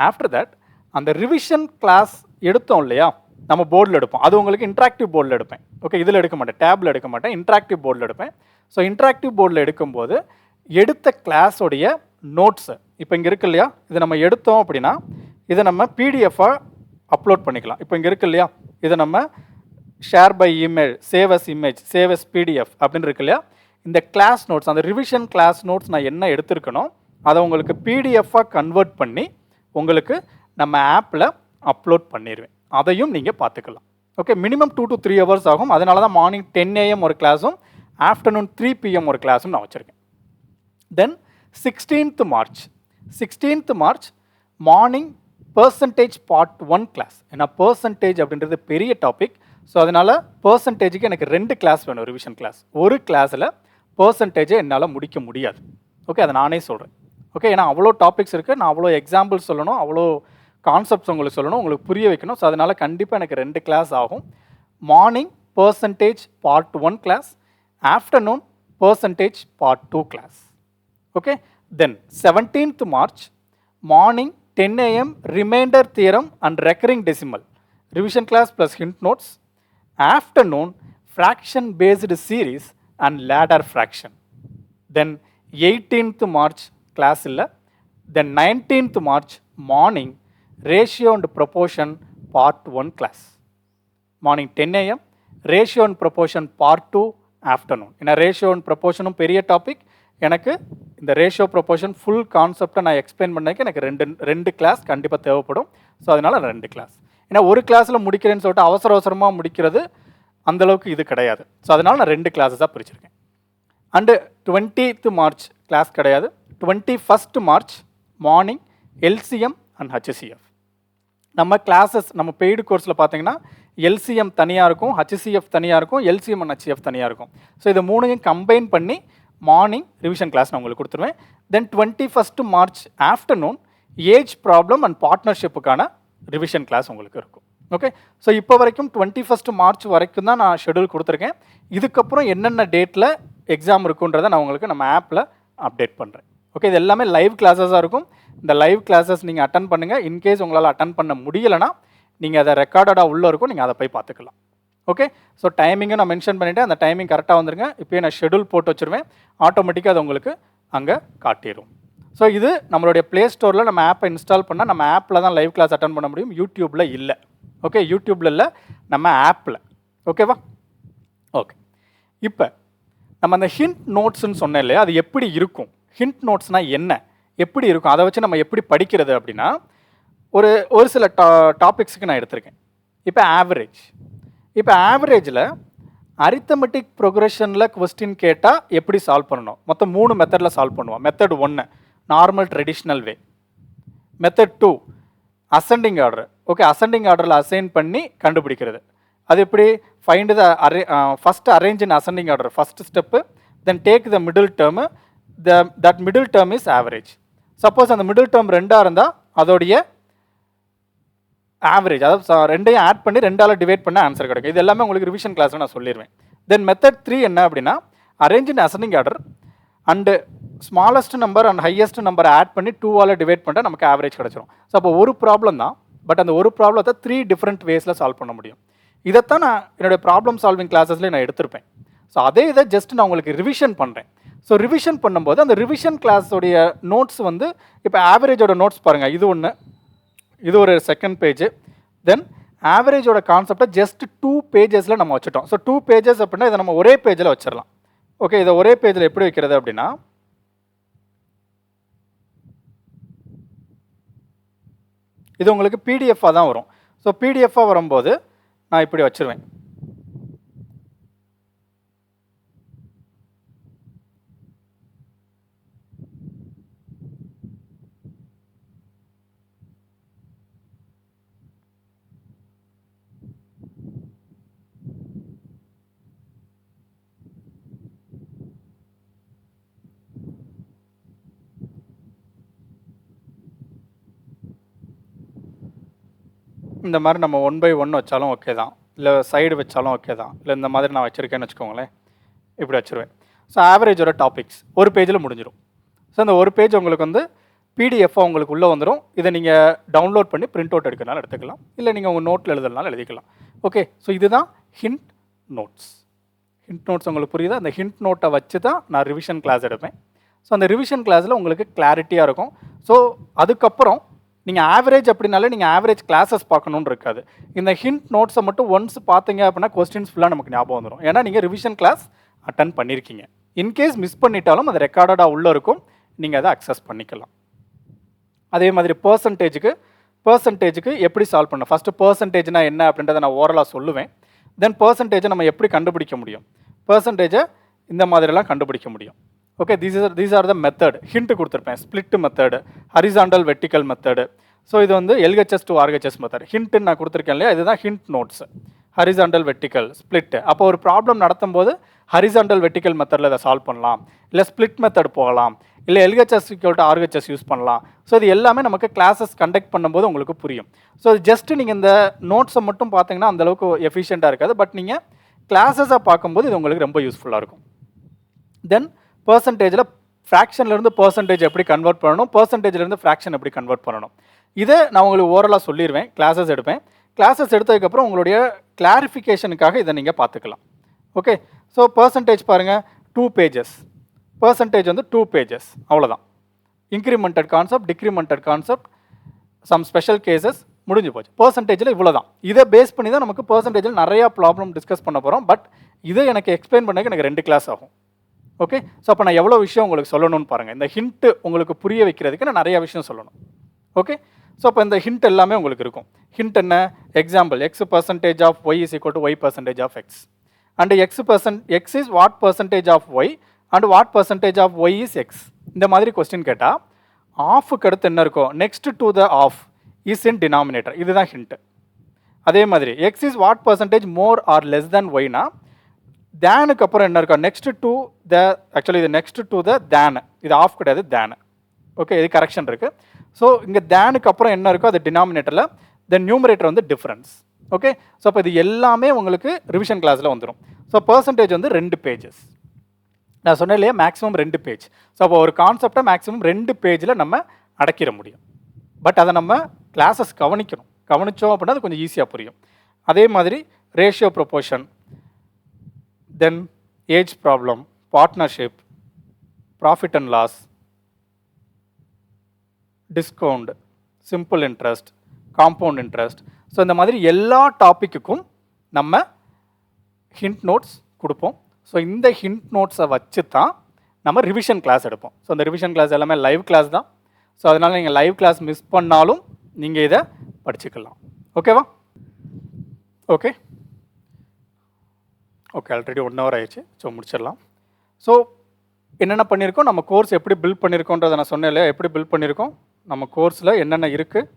ஆஃப்டர் தட் அந்த ரிவிஷன் கிளாஸ் எடுத்தோம் இல்லையா, நம்ம போர்டில் எடுப்போம், அது உங்களுக்கு இன்ட்ராக்டிவ் போர்டில் எடுப்பேன். ஓகே, இதில் எடுக்க மாட்டேன், டேப்பில் எடுக்க மாட்டேன், இன்ட்ராக்டிவ் போர்டில் எடுப்பேன். ஸோ இன்ட்ராக்டிவ் போர்டில் எடுக்கும்போது எடுத்த கிளாஸோடைய நோட்ஸு இப்போ இங்கே இருக்கு இல்லையா, இதை நம்ம எடுத்தோம் அப்படின்னா இதை நம்ம பிடிஎஃபாக அப்லோட் பண்ணிக்கலாம். இப்போ இங்கே இருக்கு இல்லையா, இதை நம்ம share by email, save as image, save as PDF அப்படின்னு இருக்கு இல்லையா, இந்த கிளாஸ் நோட்ஸ், அந்த ரிவிஷன் கிளாஸ் நோட்ஸ் நான் என்ன எடுத்திருக்கணும் அதை உங்களுக்கு பிடிஎஃபாக கன்வெர்ட் பண்ணி உங்களுக்கு நம்ம ஆப்பில் அப்லோட் பண்ணிடுவேன். அதையும் நீங்கள் பார்த்துக்கலாம். ஓகே, மினிமம் 2 to 3 hours ஆகும். அதனால தான் மார்னிங் 10 AM ஒரு கிளாஸும் ஆஃப்டர்நூன் 3 PM ஒரு கிளாஸும் நான் வச்சுருக்கேன். Then 16th March morning percentage part 1 class. ஏன்னா பர்சன்டேஜ் அப்படின்றது பெரிய டாபிக். ஸோ அதனால் பர்சன்டேஜுக்கு எனக்கு 2 கிளாஸ் வேணும், ரிவிஷன் கிளாஸ். ஒரு கிளாஸில் பர்சன்டேஜை என்னால் முடிக்க முடியாது. ஓகே, அதை நானே சொல்கிறேன். ஓகே, ஏன்னா அவ்வளோ டாபிக்ஸ் இருக்குது, நான் அவ்வளோ எக்ஸாம்பிள்ஸ் சொல்லணும், அவ்வளோ கான்செப்ட்ஸ் உங்களுக்கு சொல்லணும், உங்களுக்கு புரிய வைக்கணும். ஸோ அதனால் கண்டிப்பாக எனக்கு 2 கிளாஸ் ஆகும். Morning percentage part 1 class, afternoon percentage part 2 class. Okay, then 17th March morning 10 AM remainder theorem and recurring decimal revision class plus hint notes. Afternoon fraction based series and ladder fraction. Then 18th March class இல்லை. Then 19th March morning ratio and proportion part 1 class. Morning 10 AM ratio and proportion part 2 afternoon. ஏன்னா ratio and ப்ரொபோர்ஷனும் பெரிய topic. எனக்கு இந்த ratio proportion full கான்செப்டை நான் explain பண்ணதுக்கு எனக்கு ரெண்டு கிளாஸ் கண்டிப்பாக தேவைப்படும். ஸோ அதனால் 2 கிளாஸ். ஏன்னா ஒரு கிளாஸில் முடிக்கிறேன்னு சொல்லிட்டு அவசரமாக முடிக்கிறது அந்தளவுக்கு இது கிடையாது. ஸோ அதனால் நான் 2 கிளாஸஸாக பிரிச்சிருக்கேன். அண்டு 20th மார்ச் கிளாஸ் கிடையாது. 21st March morning LCM and HCF. நம்ம கிளாஸஸ் நம்ம பெய்டு கோர்ஸில் பார்த்தீங்கன்னா எல்சிஎம் தனியாக இருக்கும், ஹச்சிஎஃப் தனியாக இருக்கும், எல்சிஎம் அண்ட் ஹச்சிஎஃப் தனியாக இருக்கும். ஸோ இதை மூணையும் கம்பைன் பண்ணி மார்னிங் ரிவிஷன் கிளாஸ் நான் உங்களுக்கு கொடுத்துருவேன். Then 21st March afternoon age problem and பார்ட்னர்ஷிப்புக்கான ரிவிஷன் கிளாஸ் உங்களுக்கு இருக்கும். ஓகே, ஸோ இப்போ வரைக்கும் 21st மார்ச் வரைக்கும் தான் நான் ஷெடியூல் கொடுத்துருக்கேன். இதுக்கப்புறம் என்னென்ன டேட்டில் எக்ஸாம் இருக்குன்றதை நான் உங்களுக்கு நம்ம ஆப்பில் அப்டேட் பண்ணுறேன். ஓகே, இது எல்லாமே லைவ் கிளாஸஸாக இருக்கும். இந்த லைவ் கிளாஸஸ் நீங்கள் அட்டன் பண்ணுங்கள். இன்கேஸ் உங்களால் அட்டன் பண்ண முடியலைன்னா நீங்கள் அதை ரெக்கார்டடாக உள்ளே இருக்கும், நீங்கள் அதை போய் பார்த்துக்கலாம். ஓகே, ஸோ டைமிங்கை நான் மென்ஷன் பண்ணிவிட்டேன். அந்த டைமிங் கரெக்டாக வந்துருங்க. இப்போயே நான் ஷெடியூல் போட்டு வச்சுருவேன், ஆட்டோமேட்டிக்காக அது உங்களுக்கு அங்கே காட்டிடும். ஸோ இது நம்மளுடைய ப்ளே ஸ்டோரில் நம்ம ஆப்பை இன்ஸ்டால் பண்ணால் நம்ம ஆப்பில் தான் லைவ் கிளாஸ் அட்டன் பண்ண முடியும், யூடியூப்பில் இல்லை. ஓகே, யூடியூப்பில் இல்லை, நம்ம ஆப்பில். ஓகேவா? ஓகே, இப்போ நம்ம அந்த ஹிண்ட் நோட்ஸ்ன்னு சொன்னேன் இல்லையா, அது எப்படி இருக்கும், ஹிண்ட் நோட்ஸ்னால் என்ன, எப்படி இருக்கும், அதை வச்சு நம்ம எப்படி படிக்கிறது அப்படின்னா ஒரு சில டாபிக்ஸுக்கு நான் எடுத்திருக்கேன். இப்போ ஆவரேஜில் அரித்தமெட்டிக் ப்ரொக்ரெஷனில் கொஸ்டின் கேட்டால் எப்படி சால்வ் பண்ணணும், மொத்தம் 3 மெத்தடில் சால்வ் பண்ணுவோம். மெத்தட் 1 நார்மல் ட்ரெடிஷ்னல் வே. Method 2 ascending order. Okay, ascending ஆர்டரில் அசைன் பண்ணி கண்டுபிடிக்கிறது. அது எப்படி? Find the first arrange in ascending order first step, then take the middle term, that middle term is average. Suppose அந்த மிடில் டேர்ம் 2ஆக இருந்தால் அதோடைய average, அதாவது ரெண்டையும் ஆட் பண்ணி 2ஆல் டிவைட் பண்ண ஆன்சர் கிடைக்கும். இது எல்லாமே உங்களுக்கு ரிவிஷன் கிளாஸில் நான் சொல்லிடுவேன். தென் மெத்தட் 3 என்ன அப்படின்னா, arrange in ascending order and smallest number and highest number add பண்ணி 2ஆல் டிவைட் பண்ணிட்டு நமக்கு ஆவரேஜ் கிடச்சிரும். ஸோ அப்போ ஒரு ப்ராப்ளம் தான், பட் அந்த ஒரு ப்ராப்ளத்தை 3 டிஃப்ரெண்ட் வேஸில் சால்வ் பண்ண முடியும். இதைத்தான் நான் என்னுடைய ப்ராப்ளம் சால்விங் கிளாஸஸ்லேயே நான் எடுத்திருப்பேன். ஸோ அதே இதை ஜஸ்ட் நான் உங்களுக்கு ரிவிஷன் பண்ணுறேன். ஸோ ரிவிஷன் பண்ணும்போது அந்த ரிவிஷன் கிளாஸோடைய நோட்ஸ் வந்து இப்போ ஆவரேஜோட நோட்ஸ் பாருங்கள், இது ஒன்று, இது ஒரு செகண்ட் பேஜ். தென் ஆவரேஜோட கான்செப்டை ஜஸ்ட் 2 பேஜஸில் நம்ம வச்சுட்டோம். ஸோ 2 பேஜஸ் அப்படின்னா இதை நம்ம ஒரே பேஜில் வச்சிடலாம். ஓகே, இதை ஒரே பேஜில் எப்படி வைக்கிறது அப்படின்னா, இது உங்களுக்கு பிடிஎஃபாக தான் வரும். ஸோ பிடிஎஃபாக வரும்போது நான் இப்படி வச்சுருவேன். இந்த மாதிரி நம்ம 1 by 1 வச்சாலும் ஓகே தான், இல்லை சைடு வச்சாலும் ஓகே தான், இல்லை இந்த மாதிரி நான் வச்சுருக்கேன்னு வச்சுக்கோங்களேன், இப்படி வச்சுருவேன். ஸோ ஆவரேஜோட டாபிக்ஸ் ஒரு பேஜில் முடிஞ்சிடும். ஸோ அந்த ஒரு பேஜ் உங்களுக்கு வந்து பிடிஎஃபாக உங்களுக்கு உள்ளே வந்துடும். இதை நீங்கள் டவுன்லோட் பண்ணி பிரிண்ட் அவுட் எடுக்கிறனால எடுத்துக்கலாம், இல்லை நீங்கள் உங்கள் நோட்டில் எழுதுறதுனால எழுதிக்கலாம். ஓகே, ஸோ இதுதான் ஹிண்ட் நோட்ஸ். ஹிண்ட் நோட்ஸ் உங்களுக்கு புரியுதா? அந்த ஹிண்ட் நோட்டை வச்சு தான் நான் ரிவிஷன் கிளாஸ் எடுப்பேன். ஸோ அந்த ரிவிஷன் கிளாஸில் உங்களுக்கு கிளாரிட்டியாக இருக்கும். ஸோ அதுக்கப்புறம் நீங்கள் ஆவரேஜ் அப்படின்னாலே நீங்கள் ஆவரேஜ் கிளாஸஸ் பார்க்கணுன்னு இருக்காது. இந்த ஹிண்ட் நோட்ஸை மட்டும் ஒன்ஸ் பார்த்தீங்க அப்படின்னா கொஸ்டின்ஸ் ஃபுல்லாக நமக்கு ஞாபகம் வந்துடும். ஏன்னா நீங்கள் ரிவிஷன் கிளாஸ் அட்டன் பண்ணியிருக்கீங்க. இன்கேஸ் மிஸ் பண்ணிட்டாலும் அது ரெக்கார்டடாக உள்ளே இருக்கும், நீங்கள் அதை அக்சஸ் பண்ணிக்கலாம். அதே மாதிரி பர்சன்டேஜுக்கு எப்படி சால்வ் பண்ணணும்? ஃபஸ்ட்டு பர்சன்டேஜ்னா என்ன அப்படின்றத நான் ஓரலாக சொல்லுவேன். தென் பர்சன்டேஜை நம்ம எப்படி கண்டுபிடிக்க முடியும்? பர்சன்டேஜை இந்த மாதிரிலாம் கண்டுபிடிக்க முடியும். Okay, these are the method. Hint கொடுத்துருப்பேன், split method, horizontal vertical method. So இது வந்து எல்ஹெச்எஸ் டு ஆர்ஹெச்எஸ் மெத்தட். ஹிண்ட்டுன்னு நான் கொடுத்துருக்கேன் இல்லையா, இதுதான் hint notes. Horizontal vertical split. அப்போ ஒரு ப்ராப்ளம் நடத்தும் போது ஹரிசாண்டல் வெர்டிக்கல் மெத்தடில் இதை சால்வ் பண்ணலாம், இல்லை ஸ்பிளிட் மெத்தட் போகலாம், இல்லை LHS equal to RHS use பண்ணலாம். ஸோ இது எல்லாமே நமக்கு கிளாஸஸ் கண்டக்ட் பண்ணும்போது உங்களுக்கு புரியும். ஸோ ஜஸ்ட்டு நீங்கள் இந்த நோட்ஸை மட்டும் பார்த்தீங்கன்னா அந்தளவுக்கு எஃபிஷியண்ட்டாக இருக்காது, பட் நீங்கள் கிளாஸஸாக பார்க்கும்போது இது உங்களுக்கு ரொம்ப யூஸ்ஃபுல்லாக இருக்கும். தென் பர்சன்டேஜில் ஃப்ராக்ஷன்லேருந்து பர்சன்டேஜ் எப்படி கன்வெர்ட் பண்ணணும், பர்சன்டேஜ்லேருந்து ஃப்ராக்ஷன் எப்படி கன்வெர்ட் பண்ணணும், இதை நான் உங்களுக்கு ஓரலாக சொல்லிடுவேன். கிளாஸஸ் எடுப்பேன். கிளாஸஸ் எடுத்ததுக்கப்புறம் உங்களுடைய கிளாரிஃபிகேஷனுக்காக இதை நீங்கள் பார்த்துக்கலாம். ஓகே, ஸோ பர்சன்டேஜ் பாருங்கள், 2 பேஜஸ். பர்சன்டேஜ் வந்து 2 பேஜஸ், அவ்வளோதான். Incremented concept, decremented concept, some special cases, முடிஞ்சு போச்சு. பர்சன்டேஜில் இவ்வளோ தான். இதை பேஸ் பண்ணி தான் நமக்கு பர்சன்டேஜில் நிறையா ப்ராப்ளம் டிஸ்கஸ் பண்ண போகிறோம். பட் இதை எனக்கு எக்ஸ்பிளைன் பண்ணக்கு எனக்கு 2 கிளாஸ் ஆகும். ஓகே, ஸோ அப்போ நான் எவ்வளோ விஷயம் உங்களுக்கு சொல்லணும்னு பாருங்கள். இந்த ஹிண்ட்டு உங்களுக்கு புரிய வைக்கிறதுக்கு நான் நிறையா விஷயம் சொல்லணும். ஓகே, ஸோ அப்போ இந்த ஹிண்ட் எல்லாமே உங்களுக்கு இருக்கும். ஹிண்ட் என்ன? Example, x percentage of y is equal to y percentage of x. And x is what percentage of y and what percentage of y is x. இந்த மாதிரி கொஸ்டின் கேட்டால் ஆஃபுக்கு அடுத்து என்ன இருக்கும்? Next to the of is in denominator. இதுதான் hint. அதே மாதிரி x is what percentage more or less than y-னா தேனுக்கு அப்புறம் என்ன இருக்கும்? நெக்ஸ்ட் டு த, ஆக்சுவலி இது நெக்ஸ்ட் டு த தேன், இது ஆஃப் கிடையாது, தேன். ஓகே, இது கரெக்ஷன் இருக்குது. ஸோ இங்கே தேனுக்கு அப்புறம் என்ன இருக்கோ அது டினாமினேட்டரில், தென் நியூமரேட்டர் வந்து டிஃப்ரென்ஸ். ஓகே, ஸோ அப்போ இது எல்லாமே உங்களுக்கு ரிவிஷன் கிளாஸில் வந்துடும். ஸோ பர்சன்டேஜ் வந்து 2 பேஜஸ். நான் சொன்னேன் இல்லையா, மேக்ஸிமம் 2 பேஜ். ஸோ அப்போ ஒரு கான்செப்டை மேக்ஸிமம் 2 பேஜில் நம்ம அடக்கிட முடியும். பட் அதை நம்ம கிளாஸஸ் கவனித்தோம் அப்படின்னா அது கொஞ்சம் ஈஸியாக புரியும். அதே மாதிரி ratio proportion, then age problem, partnership, profit and loss, discount, simple interest, compound interest. So இந்த மாதிரி எல்லா டாப்பிக்குக்கும் நம்ம ஹிண்ட் நோட்ஸ் கொடுப்போம். ஸோ இந்த ஹிண்ட் நோட்ஸை வச்சு தான் நம்ம ரிவிஷன் கிளாஸ் எடுப்போம். ஸோ அந்த ரிவிஷன் கிளாஸ் எல்லாமே லைவ் கிளாஸ் தான். ஸோ அதனால் நீங்கள் லைவ் கிளாஸ் மிஸ் பண்ணாலும் நீங்கள் இதை படிச்சுக்கலாம். ஓகேவா? ஓகே, ஆல்ரெடி 1 hour ஆயிடுச்சு. ஸோ முடிச்சிடலாம். ஸோ என்னென்ன பண்ணியிருக்கோம், நம்ம கோர்ஸ் எப்படி பில்ட் பண்ணியிருக்கோன்றதை நான் சொன்னேன் இல்லையா, எப்படி பில்ட் பண்ணியிருக்கோம், நம்ம கோர்ஸில் என்னென்ன இருக்குது,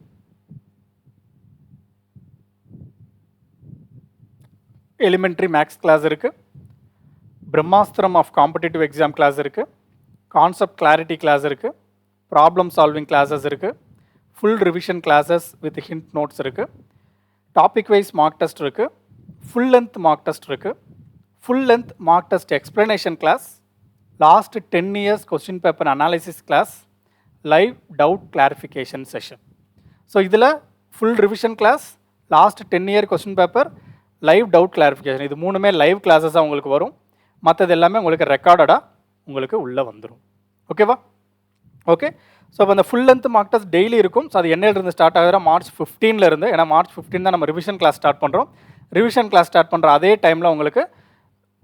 எலிமெண்ட்ரி மேக்ஸ் கிளாஸ் இருக்குது, Brahmastram of competitive exam class இருக்குது, கான்செப்ட் கிளாரிட்டி கிளாஸ் இருக்குது, ப்ராப்ளம் சால்விங் கிளாஸஸ் இருக்குது, full revision classes with hint notes இருக்குது, டாபிக் வைஸ் மார்க் டெஸ்ட் இருக்குது, ஃபுல் லென்த் மார்க் டெஸ்ட் இருக்குது, full length mark test explanation class, last 10 years question paper analysis class, live doubt clarification session. So இதில் full revision class, last 10 year question paper, live doubt clarification, இது மூணுமே live கிளாஸஸாக உங்களுக்கு வரும். மற்றது எல்லாமே உங்களுக்கு ரெக்கார்டடாக உங்களுக்கு உள்ளே வந்துடும். ஓகேவா? ஓகே. ஸோ அப்போ அந்த full length mark test daily இருக்கும். ஸோ அது என்னிலிருந்து ஸ்டார்ட் ஆகுற மார்ச் 15 இருந்து, ஏன்னா மார்ச் 15 தான் நம்ம ரிவிஷன் கிளாஸ் ஸ்டார்ட் பண்ணுறோம். ரிவிஷன் கிளாஸ் ஸ்டார்ட் பண்ணுற அதே டைமில் உங்களுக்கு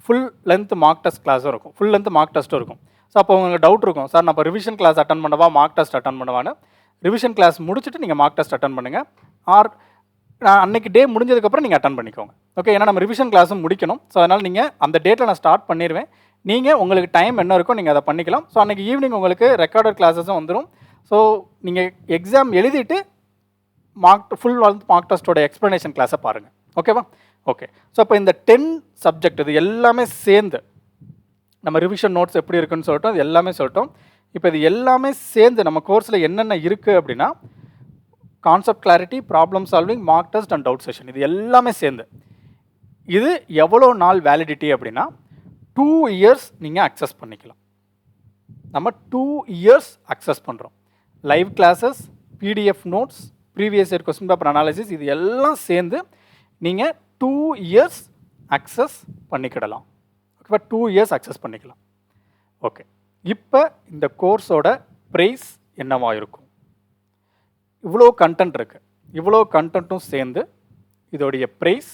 ஃபுல் லென்த் மார்க் டெஸ்ட் கிளாஸும் இருக்கும், ஃபுல் லென்த் மார்க் டெஸ்ட்டும் இருக்கும். ஸோ அப்போ உங்களுக்கு டவுட் இருக்கும், சார் நம்ம ரிவிஷன் கிளாஸ் அட்டன் பண்ணவா மார்க் டெஸ்ட் அட்டன் பண்ணுவான்னு. ரிவிஷன் கிளாஸ் முடிச்சுட்டு நீங்கள் மார்க் டெஸ்ட் அட்டன் பண்ணுங்கள், ஆர் நான் அன்றைக்கி டே முடிஞ்சதுக்கப்புறம் நீங்கள் அட்டன் பண்ணிக்கோங்க. ஓகே, ஏன்னா நம்ம ரிவிஷன் கிளாஸும் முடிக்கணும். ஸோ அதனால் நீங்கள் அந்த டேட்டில் நான் ஸ்டார்ட் பண்ணிடுவேன். நீங்கள் உங்களுக்கு டைம் என்ன இருக்கோ நீங்கள் அதை பண்ணிக்கலாம். ஸோ அன்றைக்கி ஈவினிங் உங்களுக்கு ரெக்கார்டட் கிளாஸஸும் வந்துடும். ஸோ நீங்கள் எக்ஸாம் எழுதிட்டு ஃபுல் மார்க் டெஸ்ட்டோட எக்ஸ்ப்ளனேஷன் கிளாஸை பாருங்கள். ஓகேவா? ஓகே. ஸோ அப்போ இந்த 10 சப்ஜெக்ட் இது எல்லாமே சேர்ந்து நம்ம ரிவிஷன் நோட்ஸ் எப்படி இருக்குன்னு சொல்லிட்டோம், இது எல்லாமே சொல்லிட்டோம். இப்போ இது எல்லாமே சேர்ந்து நம்ம கோர்ஸில் என்னென்ன இருக்குது அப்படின்னா, concept clarity, problem solving, mark test and doubt session, இது எல்லாமே சேர்ந்து. இது எவ்வளோ நாள் வேலிடிட்டி அப்படின்னா 2 years நீங்கள் அக்சஸ் பண்ணிக்கலாம். நம்ம 2 years அக்சஸ் பண்ணுறோம். Live classes, PDF notes, previous year question paper analysis, இது எல்லாம் சேர்ந்து நீங்கள் 2 years அக்சஸ் பண்ணிக்கிடலாம். ஓகேவா? 2 years அக்சஸ் பண்ணிக்கலாம். ஓகே, இப்போ இந்த கோர்ஸோட ப்ரைஸ் என்னவா இருக்கும்? இவ்வளோ கண்டென்ட் இருக்குது, இவ்வளோ கண்டென்ட்டும் சேர்ந்து இதோடைய ப்ரைஸ்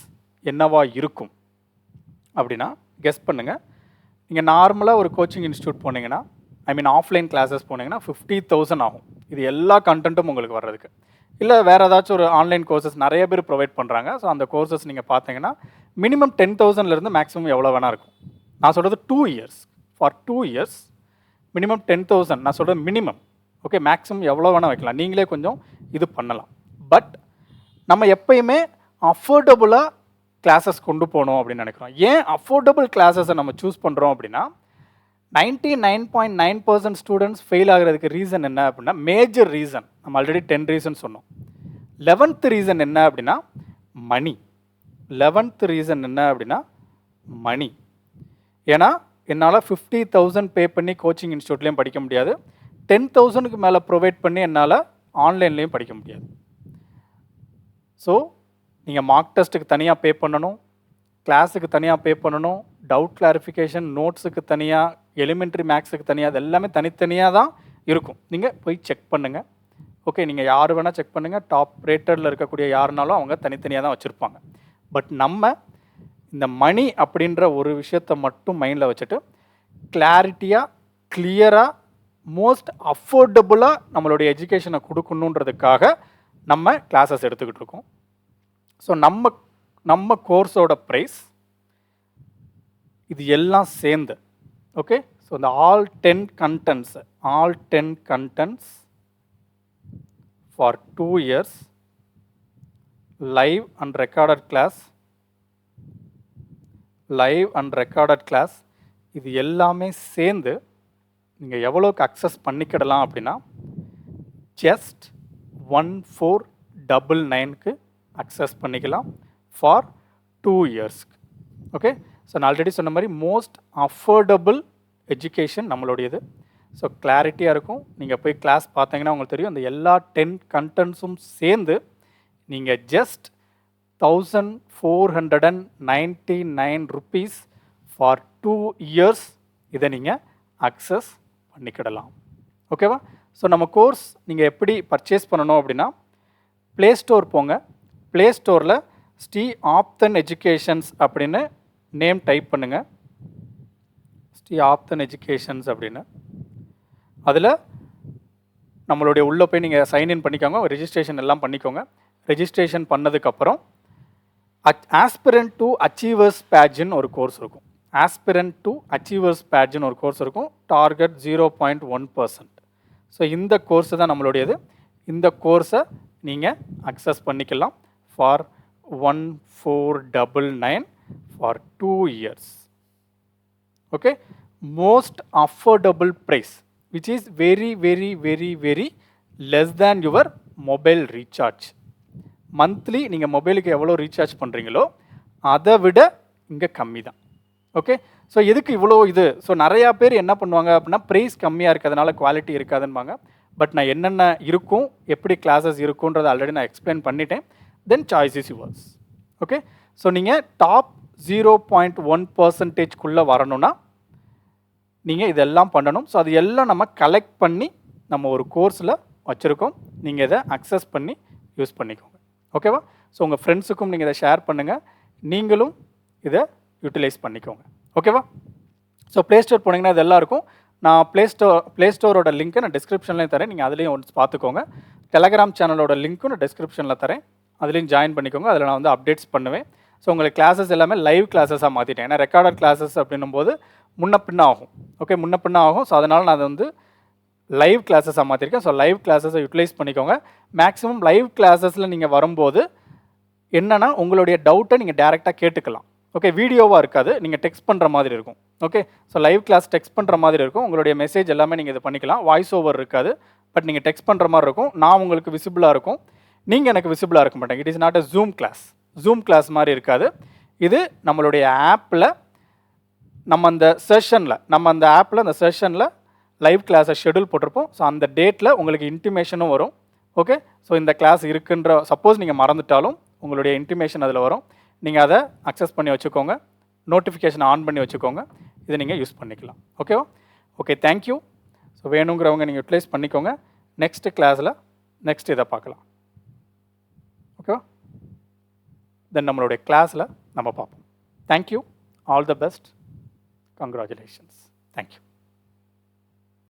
என்னவா இருக்கும் அப்படின்னா கெஸ் பண்ணுங்கள். நீங்கள் நார்மலாக ஒரு கோச்சிங் இன்ஸ்டியூட் போனீங்கன்னா, ஆஃப்லைன் கிளாஸஸ் போனீங்கன்னா 50,000 ஆகும். இது எல்லா கண்டென்ட்டும் உங்களுக்கு வர்றதுக்கு. இல்லை வேறு ஏதாச்சும் ஒரு ஆன்லைன் கோர்சஸ் நிறைய பேர் ப்ரொவைட் பண்ணுறாங்க. ஸோ அந்த கோர்சஸ் நீங்கள் பார்த்தீங்கன்னா மினிமம் 10,000லேருந்து மேக்ஸிமம் எவ்வளோ வேணால் இருக்கும். நான் சொல்கிறது 2 years. For 2 years minimum 10,000. நான் சொல்கிறது மினிமம். ஓகே, மேக்ஸிமம் எவ்வளோ வேணால் வைக்கலாம், நீங்களே கொஞ்சம் இது பண்ணலாம். பட் நம்ம எப்பயுமே அஃபோர்டபுளாக கிளாஸஸ் கொண்டு போகணும் அப்படின்னு நினைக்கிறோம். ஏன் அஃபோர்டபுள் கிளாஸஸை நம்ம சூஸ் பண்ணுறோம் அப்படின்னா, 99.9% ஸ்டூடெண்ட்ஸ் ஃபெயில் ஆகிறதுக்கு ரீசன் என்ன அப்படின்னா, மேஜர் ரீசன் நம்ம ஆல்ரெடி 10 ரீசன் சொன்னோம். 11th ரீசன் என்ன அப்படின்னா மணி. 11th ரீசன் என்ன அப்படின்னா மணி. ஏன்னா என்னால் 50,000 பே பண்ணி கோச்சிங் இன்ஸ்டியூட்லேயும் படிக்க முடியாது, 10,000க்கு மேலே ப்ரொவைட் பண்ணி என்னால் ஆன்லைன்லேயும் படிக்க முடியாது. ஸோ நீங்கள் மார்க் டெஸ்ட்டுக்கு தனியாக பே பண்ணணும், கிளாஸுக்கு தனியாக பே பண்ணணும், டவுட் கிளாரிஃபிகேஷன் நோட்ஸுக்கு தனியாக, எலிமெண்ட்ரி மேக்ஸுக்கு தனியாக, அது எல்லாமே தனித்தனியாக தான் இருக்கும். நீங்கள் போய் செக் பண்ணுங்கள். ஓகே, நீங்கள் யார் வேணால் செக் பண்ணுங்கள், டாப் ரேட்டரில் இருக்கக்கூடிய யாருனாலும் அவங்க தனித்தனியாக தான் வச்சுருப்பாங்க. பட் நம்ம இந்த மணி அப்படின்ற ஒரு விஷயத்தை மட்டும் மைண்டில் வச்சுட்டு கிளாரிட்டியாக, கிளியராக, மோஸ்ட் அஃபோர்டபுளாக நம்மளுடைய எஜுகேஷனை கொடுக்கணுன்றதுக்காக நம்ம கிளாஸஸ் எடுத்துக்கிட்டு இருக்கோம். ஸோ நம்ம கோர்ஸோட ப்ரைஸ் இது எல்லாம் சேர்ந்து, ஓகே, ஸோ இந்த all 10 contents for 2 years, live and recorded class, இது எல்லாமே சேர்ந்து நீங்கள் எவ்வளோக்கு அக்சஸ் பண்ணிக்கிடலாம் அப்படின்னா ஜஸ்ட் 1499க்கு அக்சஸ் பண்ணிக்கலாம் ஃபார் 2 years. ஓகே, ஸோ நான் ஆல்ரெடி சொன்ன மாதிரி மோஸ்ட் அஃபோர்டபுள் எஜுகேஷன் நம்மளுடையது. ஸோ கிளாரிட்டியாக இருக்கும். நீங்கள் போய் கிளாஸ் பார்த்தீங்கன்னா உங்களுக்கு தெரியும், அந்த எல்லா 10 contents-உம் சேர்ந்து நீங்கள் ஜஸ்ட் 1,499 rupees ஃபார் 2 years இதை நீங்கள் அக்சஸ் பண்ணிக்கிடலாம். ஓகேவா? ஸோ நம்ம கோர்ஸ் நீங்கள் எப்படி பர்ச்சேஸ் பண்ணணும் அப்படின்னா, ப்ளே ஸ்டோர் போங்க. ப்ளே ஸ்டோரில் ஸ்ரீ ஆப்தன் எஜுகேஷன்ஸ் அப்படின்னு நேம் டைப் பண்ணுங்கள். ஸ்ரீ ஆப்தன் எஜுகேஷன்ஸ் அப்படின்னு, அதில் நம்மளுடைய உள்ளே போய் நீங்கள் சைன்இன் பண்ணிக்கோங்க, ரெஜிஸ்ட்ரேஷன் எல்லாம் பண்ணிக்கோங்க. ரெஜிஸ்ட்ரேஷன் பண்ணதுக்கப்புறம் ஆஸ்பிரண்ட் டு அச்சீவர்ஸ் பேட்ஜ்னு ஒரு கோர்ஸ் இருக்கும். ஆஸ்பிரண்ட் டு அச்சீவர்ஸ் பேட்ஜ்னு ஒரு கோர்ஸ் இருக்கும். டார்கெட் 0.1%. ஸோ இந்த கோர்ஸ் தான் நம்மளுடையது. இந்த கோர்ஸை நீங்கள் அக்சஸ் பண்ணிக்கலாம் for 1499 for 2 years. Okay, most affordable price which is very very very very less than your mobile recharge. Monthly நீங்கள் மொபைலுக்கு எவ்வளோ ரீசார்ஜ் பண்ணுறீங்களோ அதை விட இங்கே கம்மி தான். ஓகே, ஸோ எதுக்கு இவ்வளோ இது? ஸோ நிறையா பேர் என்ன பண்ணுவாங்க அப்படின்னா ப்ரைஸ் கம்மியாக இருக்கிறதுனால குவாலிட்டி இருக்காதுன்பாங்க. பட் நான் என்னென்ன இருக்கும், எப்படி கிளாஸஸ் இருக்குன்றதை ஆல்ரெடி நான் எக்ஸ்பிளைன் பண்ணிட்டேன். Then choice is yours. Okay, so நீங்கள் டாப் 0.1%க்குள்ளே வரணும்னா நீங்கள் இதெல்லாம் பண்ணணும். ஸோ அது எல்லாம் நம்ம கலெக்ட் பண்ணி நம்ம ஒரு கோர்ஸில் வச்சுருக்கோம். நீங்கள் இதை அக்சஸ் பண்ணி யூஸ் பண்ணிக்கோங்க. ஓகேவா? ஸோ உங்கள் ஃப்ரெண்ட்ஸுக்கும் நீங்கள் இதை ஷேர் பண்ணுங்கள், நீங்களும் இதை யூட்டிலைஸ் பண்ணிக்கோங்க. ஓகேவா? ஸோ ப்ளே ஸ்டோர் போனீங்கன்னா இது எல்லாம் இருக்கும். நான் ப்ளே ஸ்டோரோட லிங்க்கை நான் டிஸ்கிரிப்ஷன்லேயும் தரேன், நீங்கள் அதுலேயும் ஒன்ஸ் பார்த்துக்கோங்க. டெலகிராம் சேனலோட லிங்க்கும் நான் டிஸ்கிரிப்ஷனில் தரேன், அதுலேயும் ஜாயின் பண்ணிக்கோங்க. அதில் நான் வந்து அப்டேட்ஸ் பண்ணுவேன். ஸோ உங்களுக்கு கிளாஸஸ் எல்லாமே லைவ் கிளாஸஸாக மாற்றிட்டேன். ஏன்னா ரெக்கார்டட் கிளாஸஸ் அப்படின்னும் போது முன்ன பின்ன ஆகும். ஓகே, முன்ன பின்ன ஆகும். ஸோ அதனால் நான் அதை வந்து லைவ் கிளாஸஸாக மாற்றிருக்கேன். ஸோ லைவ் கிளாஸஸை யூட்டிலைஸ் பண்ணிக்கோங்க. மேக்ஸிமம் லைவ் கிளாஸஸில் நீங்கள் வரும்போது என்னென்னா உங்களுடைய டவுட்டை நீங்கள் டேரெக்டாக கேட்டுக்கலாம். ஓகே, வீடியோவாக இருக்காது, நீங்கள் டெக்ஸ்ட் பண்ணுற மாதிரி இருக்கும். Okay, so live class text பண்ணுற மாதிரி இருக்கும். உங்களுடைய மெசேஜ் எல்லாமே நீங்கள் இது பண்ணிக்கலாம். வாய்ஸ் ஓவர் இருக்காது, பட் நீங்கள் டெக்ஸ்ட் பண்ணுற மாதிரி இருக்கும். நான் உங்களுக்கு விசிபிளாக இருக்கும், நீங்கள் எனக்கு விசிபிளாக இருக்க மாட்டேங்க. It is not a Zoom class. Zoom class மாதிரி இருக்காது. இது நம்மளுடைய ஆப்பில் நம்ம அந்த ஆப்பில் அந்த செஷனில் லைவ் கிளாஸை ஷெடியூல் போட்டிருப்போம். ஸோ அந்த டேட்டில் உங்களுக்கு இன்டிமேஷனும் வரும். ஓகே, ஸோ இந்த கிளாஸ் இருக்குன்ற சப்போஸ் நீங்கள் மறந்துட்டாலும் உங்களுடைய இன்டிமேஷன் அதில் வரும். நீங்கள் அதை அக்சஸ் பண்ணி வச்சுக்கோங்க, நோட்டிஃபிகேஷன் ஆன் பண்ணி வச்சுக்கோங்க. இதை நீங்கள் யூஸ் பண்ணிக்கலாம். ஓகேவா? Okay, thank you. ஸோ வேணுங்கிறவங்க நீங்கள் யூட்டிலைஸ் பண்ணிக்கோங்க. நெக்ஸ்ட் கிளாஸில் நெக்ஸ்ட் இதை பார்க்கலாம். ஓகேவா? தென் நம்மளுடைய கிளாஸில் நம்ம பார்ப்போம். Thank you. All the best. Congratulations. Thank you.